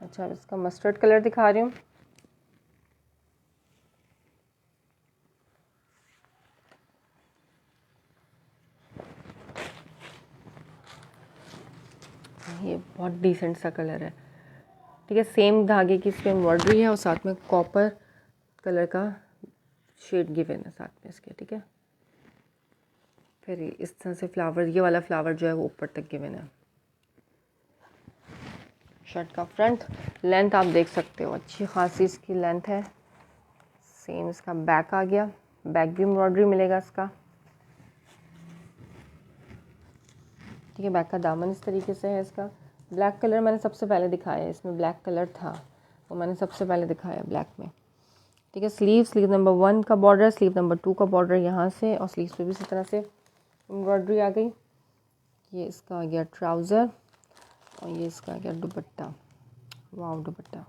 अच्छा, अब इसका मस्टर्ड कलर दिखा रही हूँ। ये बहुत डिसेंट सा कलर है, ठीक है। सेम धागे की इस पर एम्ब्रॉयडरी है, और साथ में कॉपर कलर का शेड गिवन है साथ में इसके, ठीक है। फिर इस तरह से फ्लावर, ये वाला फ्लावर जो है वो ऊपर तक गिवन है। शर्ट का फ्रंट, लेंथ आप देख सकते हो अच्छी खासी इसकी लेंथ है। सेम इसका बैक आ गया, बैक भी एम्ब्रॉयडरी मिलेगा इसका, ठीक है। बैक का दामन इस तरीके से है इसका। ब्लैक कलर मैंने सबसे पहले दिखाया है, इसमें ब्लैक कलर था वो मैंने सबसे पहले दिखाया ब्लैक में, ठीक है। स्लीव, स्लीव नंबर 1 का बॉर्डर, स्लीव नंबर 2 का बॉर्डर यहाँ से, और स्लीव पे भी इसी तरह से एम्ब्रॉयडरी आ गई। ये इसका आ गया ट्राउज़र और ये इसका आ गया दुपट्टा। वाव दुपट्टा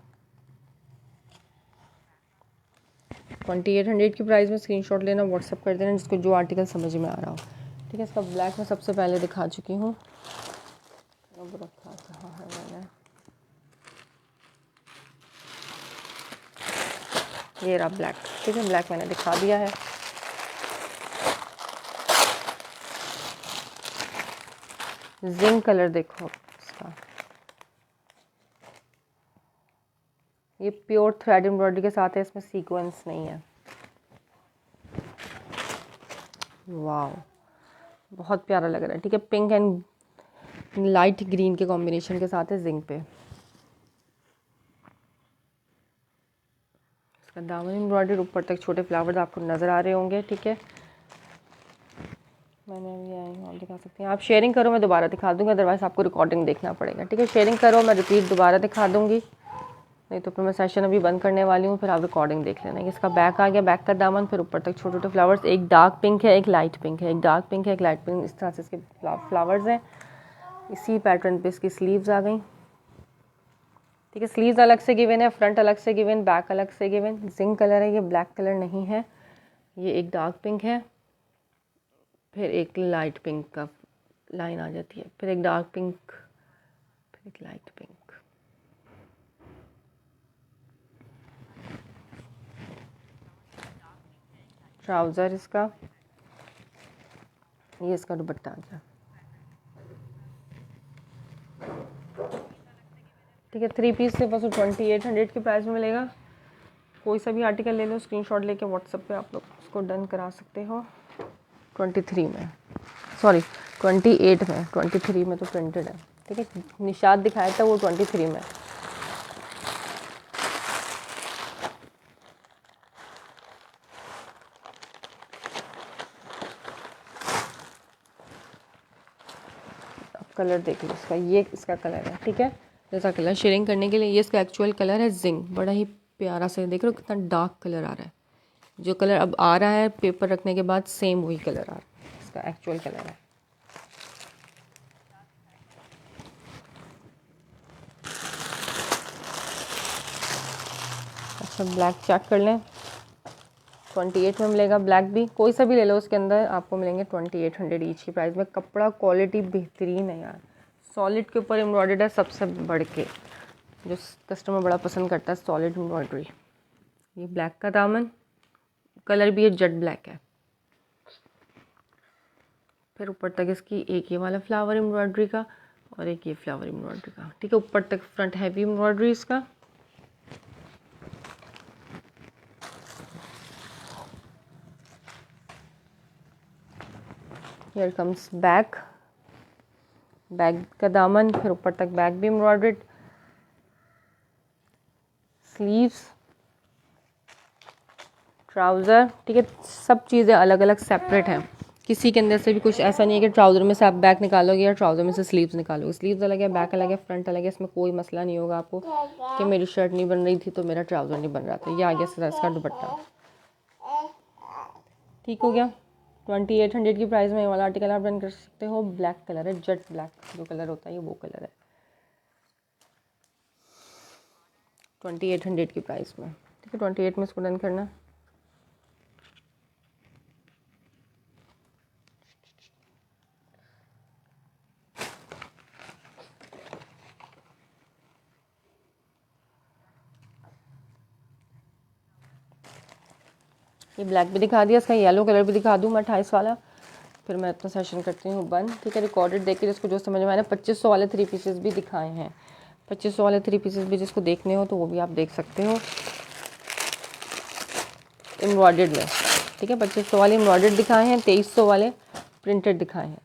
2800 की प्राइस में स्क्रीनशॉट लेना, व्हाट्सअप कर देना जिसको जो आर्टिकल समझ में आ रहा हो। ठीक है, इसका ब्लैक में सबसे पहले दिखा चुकी हूँ। अब रखा कहाँ है मैंने, ये रहा ब्लैक। ठीक है, ब्लैक मैंने दिखा दिया है। जिंक कलर देखो इसका, ये प्योर थ्रेड एम्ब्रॉयडरी के साथ है, इसमें सीक्वेंस नहीं है। वाव बहुत प्यारा लग रहा है। ठीक है, पिंक एंड लाइट ग्रीन के कॉम्बिनेशन के साथ है जिंक पे। इसका दामन एम्ब्रॉयडरी, ऊपर तक छोटे फ्लावर्स आपको नज़र आ रहे होंगे। ठीक है, मैंने अभी आई हूँ, आप दिखा सकते हैं। आप शेयरिंग करो, मैं दोबारा दिखा दूँगी, अदरवाइज़ आपको रिकॉर्डिंग देखना पड़ेगा। ठीक है, शेयरिंग करो, मैं रिपीट दोबारा दिखा दूँगी, नहीं तो फिर मैं सेशन अभी बंद करने वाली हूँ, फिर आप रिकॉर्डिंग देख लेना। इसका बैक आ गया, बैक का दामन, फिर ऊपर तक छोटे छोटे फ्लावर्स, एक डार्क पिंक है, एक लाइट पिंक है, एक डार्क पिंक है, एक लाइट पिंक, इस तरह से इसके फ्लावर्स हैं। इसी पैटर्न पे इसकी स्लीव्स आ गई। ठीक है, स्लीव्स अलग से गिवन है, फ्रंट अलग से गिवन, बैक अलग से गिवन। जिंक कलर है, ये ब्लैक कलर नहीं है। ये एक डार्क पिंक है, फिर एक लाइट पिंक का लाइन आ जाती है, फिर एक डार्क पिंक, फिर एक लाइट पिंक। ट्राउज़र इसका, ये इसका दुपट्टा आ गया। ठीक है, 3 पीस से बस 2800 की प्राइस में मिलेगा। कोई सा भी आर्टिकल ले लो, स्क्रीनशॉट लेके व्हाट्सएप पे आप लोग उसको डन करा सकते हो। 23 में, सॉरी 28 में, 23 में तो प्रिंटेड है। ठीक है, निशात दिखाया था वो 23 में। कलर देख लो इसका, ये इसका कलर है। ठीक है, जैसा कलर शेयरिंग करने के लिए, ये इसका एक्चुअल कलर है जिंक, बड़ा ही प्यारा से देख रहे हो कितना डार्क कलर आ रहा है। जो कलर अब आ रहा है पेपर रखने के बाद सेम वही कलर आ रहा है, इसका एक्चुअल कलर है। अच्छा, ब्लैक चेक कर लें, 28 में मिलेगा। ब्लैक भी कोई सा भी ले लो, उसके अंदर आपको मिलेंगे 2800 ईच की प्राइस में। कपड़ा क्वालिटी बेहतरीन है यार, सॉलिड के ऊपर एम्ब्रॉयडर्ड है, सबसे बढ़ के जो कस्टमर बड़ा पसंद करता है सॉलिड एम्ब्रॉयडरी। ये ब्लैक का दामन, कलर भी ये जेट ब्लैक है। फिर ऊपर तक इसकी एक ये वाला फ्लावर एम्ब्रॉयडरी का और एक ये फ्लावर एम्ब्रॉयडरी का। ठीक है, ऊपर तक फ्रंट हैवी एम्ब्रॉयडरी इसका। हियर कम्स बैक, बैक का दामन, फिर ऊपर तक बैक भी एम्ब्रॉयडर्ड, स्लीव्स, ट्राउज़र। ठीक है, सब चीज़ें अलग अलग सेपरेट हैं, किसी के अंदर से भी कुछ ऐसा नहीं है कि ट्राउज़र में से आप बैक निकालोगे या ट्राउज़र में से स्लीव्स निकालोगे। स्लीव्स अलग है, बैक अलग है, फ्रंट अलग है, इसमें कोई मसला नहीं होगा आपको कि मेरी शर्ट नहीं बन रही थी तो मेरा ट्राउज़र नहीं बन रहा था। ये आ गया इसका दुपट्टा। ठीक हो गया, 2800 की प्राइस में ये वाला आर्टिकल आप रन कर सकते हो। ब्लैक कलर है, जेट ब्लैक जो कलर होता है ये वो कलर है, 2800 की प्राइस में। ठीक है, 28 में इसको डन करना। ये ब्लैक भी दिखा दिया, इसका येलो कलर भी दिखा दूँ मैं 28 वाला, फिर मैं अपना सेशन करती हूँ बंद। ठीक है, रिकॉर्डेड देख के जिसको जो समझ में आया। 2500 वाले 3 पीसेस भी दिखाए हैं, 2500 वाले 3 पीसेस भी जिसको देखने हो तो वो भी आप देख सकते हो एम्ब्रॉयडर्ड में। ठीक है, 2500 वाले एम्ब्रॉयडर्ड दिखाए हैं, 2300 वाले प्रिंटेड दिखाए हैं।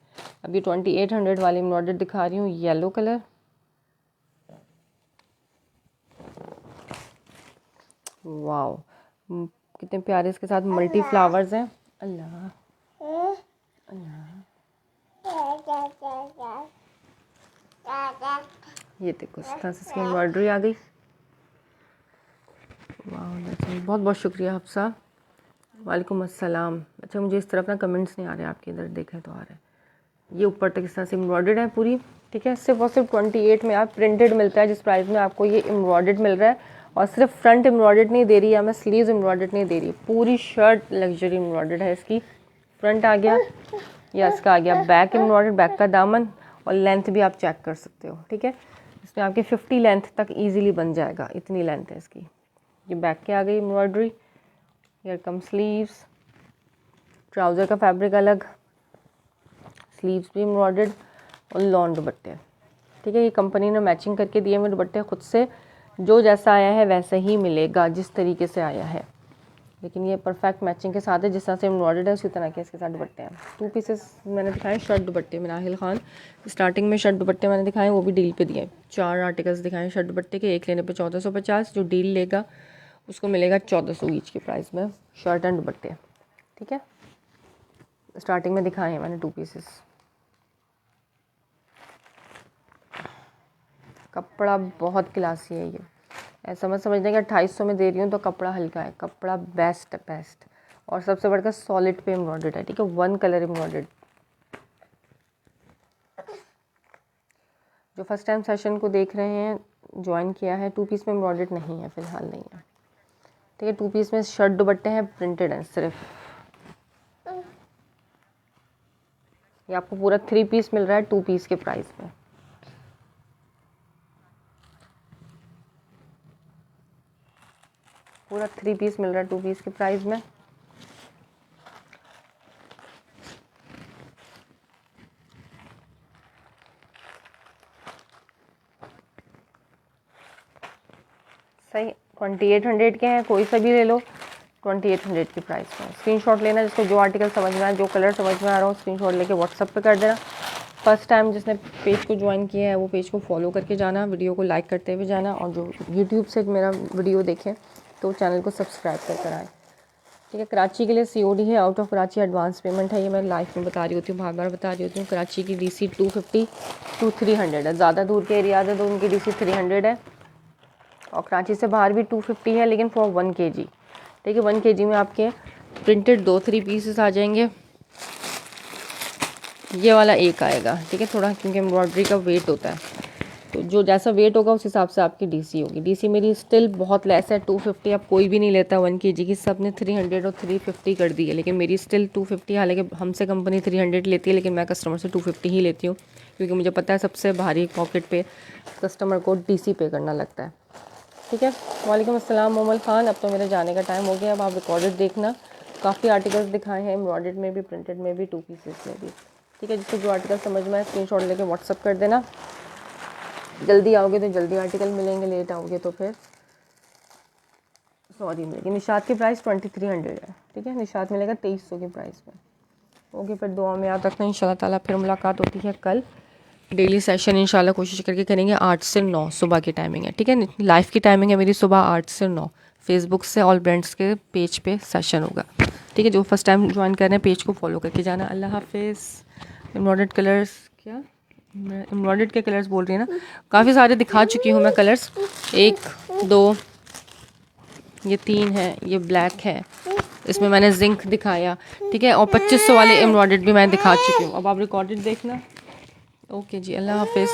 अभी 2800 वाले एम्ब्रॉयडर्ड दिखा रही हूँ, येलो कलर। वाओ, कितने प्यारे इसके साथ मल्टी फ्लावर्स हैं। अल्लाह अल्लाह, ये देखो इस तरह से इसकी एम्ब्रॉयडरी आ गई। वाह, बहुत बहुत शुक्रिया हफ्सा, वालेकुम अस्सलाम। अच्छा, मुझे इस तरफ ना कमेंट्स नहीं आ रहे, आपके इधर देखें तो आ रहे हैं। ये ऊपर तक इस तरह से एम्ब्रॉयडर्ड है पूरी, ठीक है। सिर्फ और सिर्फ 28 में आप प्रिंटेड मिलता है, जिस प्राइस में आपको ये एम्ब्रॉयडर्ड मिल रहा है। और सिर्फ फ्रंट एम्ब्रॉयडर्ड नहीं दे रही है, मैं स्लीव्स एम्ब्रॉयडर्ड नहीं दे रही, पूरी शर्ट लग्जरी एम्ब्रॉयडर्ड है इसकी। फ्रंट आ गया या इसका आ गया बैक एम्ब्रॉयडर्ड, बैक का दामन, और लेंथ भी आप चेक कर सकते हो, ठीक है। इसमें आपके 50 लेंथ तक ईजिली बन जाएगा, इतनी लेंथ है इसकी। ये बैक के आ गई embroidery, here come sleeves, trouser का फैब्रिक अलग, स्लीव्स भी एम्ब्रॉयडर्ड और लॉन दुपट्टे, ठीक है। ये कंपनी ने मैचिंग करके दिए हुए दुपट्टे खुद से, जो जैसा आया है वैसे ही मिलेगा जिस तरीके से आया है, लेकिन ये परफेक्ट मैचिंग के साथ है, जिस तरह से एम्ब्रॉयडर्ड है उसी तरह के इसके साथ दुपट्टे हैं। 2 पीसेस मैंने दिखाए शर्ट दुपट्टे में, नाहिल खान स्टार्टिंग में शर्ट दुपट्टे मैंने दिखाए, वो भी डील पे दिए। 4 आर्टिकल्स दिखाए शर्ट दुपट्टे के, एक लेने पे 1450, जो डील लेगा उसको मिलेगा 1400 ईच के प्राइस में शर्ट एंड दुपट्टे, ठीक है। स्टार्टिंग में दिखाए हैं मैंने 2 पीसेस। कपड़ा बहुत क्लासी है, ये ऐसा मत समझने कि 2800 में दे रही हूँ तो कपड़ा हल्का है, कपड़ा बेस्ट बेस्ट, और सबसे बढ़कर सॉलिड पे एम्ब्रॉयडर्ड है, ठीक है। 1 कलर एम्ब्रॉयडर्ड। जो फर्स्ट टाइम सेशन को देख रहे हैं, ज्वाइन किया है, 2 पीस में एम्ब्रॉयडर्ड नहीं है, फिलहाल नहीं है, ठीक है। 2 पीस में शर्ट दुपट्टे हैं, प्रिंटेड हैं सिर्फ। ये आपको पूरा 3 पीस मिल रहा है 2 पीस के प्राइस में। पूरा 3 पीस मिल रहा है 2 पीस के प्राइस में। सही 2800 के हैं, कोई सा भी ले लो 2800 की प्राइस में। स्क्रीनशॉट लेना, जिसको जो आर्टिकल समझ में आए, जो कलर समझ में आ रहा हो, स्क्रीनशॉट लेके व्हाट्सएप पे कर देना। फर्स्ट टाइम जिसने पेज को ज्वाइन किया है वो पेज को फॉलो करके जाना, वीडियो को लाइक करते हुए जाना, और जो यूट्यूब से मेरा वीडियो देखें तो चैनल को सब्सक्राइब कर आए, ठीक है। कराची के लिए COD है, out of Karachi advance payment है, ये मैं लाइव में बता रही होती हूँ, बार बार बता रही होती हूँ। कराची की DC 250 to 300 है, ज़्यादा दूर के एरियाज है तो उनकी DC 300 है, और कराची से बाहर भी 250 है, लेकिन फॉर 1 kg, ठीक है। 1 kg में आपके प्रिंटेड 2-3 पीसेस आ जाएंगे। ये वाला एक आएगा, ठीक है, थोड़ा क्योंकि एम्ब्रॉयडरी का वेट होता है, तो जो जैसा वेट होगा उस हिसाब से आपकी DC होगी। DC मेरी स्टिल बहुत लेस है, 250 अब कोई भी नहीं लेता 1 kg की, सब ने 300 और 350 कर दी है, लेकिन मेरी स्टिल 250, हालांकि हमसे कंपनी 300 लेती है, लेकिन मैं कस्टमर से 250 ही लेती हूँ, क्योंकि मुझे पता है सबसे भारी पॉकेट पे कस्टमर को DC पे करना लगता है, ठीक है। वालेकुम अस्सलाम मोमल खान, अब तो मेरे जाने का टाइम हो गया, अब आप रिकॉर्डेड देखना। काफ़ी आर्टिकल्स दिखाए हैं, एम्ब्रॉयडर्ड में भी, प्रिंटेड में भी, 2 पीसेस में भी, ठीक है। जिसको जो आर्टिकल समझ में आए स्क्रीनशॉट लेके व्हाट्सअप कर देना। जल्दी आओगे तो जल्दी आर्टिकल मिलेंगे, लेट आओगे तो फिर सॉरी मिलेगी। निशात की प्राइस 2300 है, ठीक है। निशात मिलेगा 2300 की प्राइस में। ओके, फिर दुआ में याद रखना, इंशाल्लाह ताला फिर मुलाकात होती है कल। डेली सेशन इंशाल्लाह कोशिश करके करेंगे, 8 से 9 सुबह की टाइमिंग है, ठीक है। लाइव की टाइमिंग है मेरी सुबह 8 से 9, फेसबुक से ऑल ब्रांड्स के पेज पे सेशन होगा, ठीक है। जो फर्स्ट टाइम ज्वाइन कर रहे हैं पेज को फॉलो करके जाना। अल्लाह हाफिज़। एम्ब्रॉयडर्ड कलर्स, क्या एम्ब्रॉयडर्ड के कलर्स बोल रही है ना, काफ़ी सारे दिखा चुकी हूँ मैं कलर्स, 1 2 ये 3 है, ये ब्लैक है, इसमें मैंने जिंक दिखाया, ठीक है, और 2500 वाले एम्ब्रॉयडर्ड भी मैं दिखा चुकी हूँ। अब आप रिकॉर्डेड देखना। ओके जी, अल्लाह हाफिज़।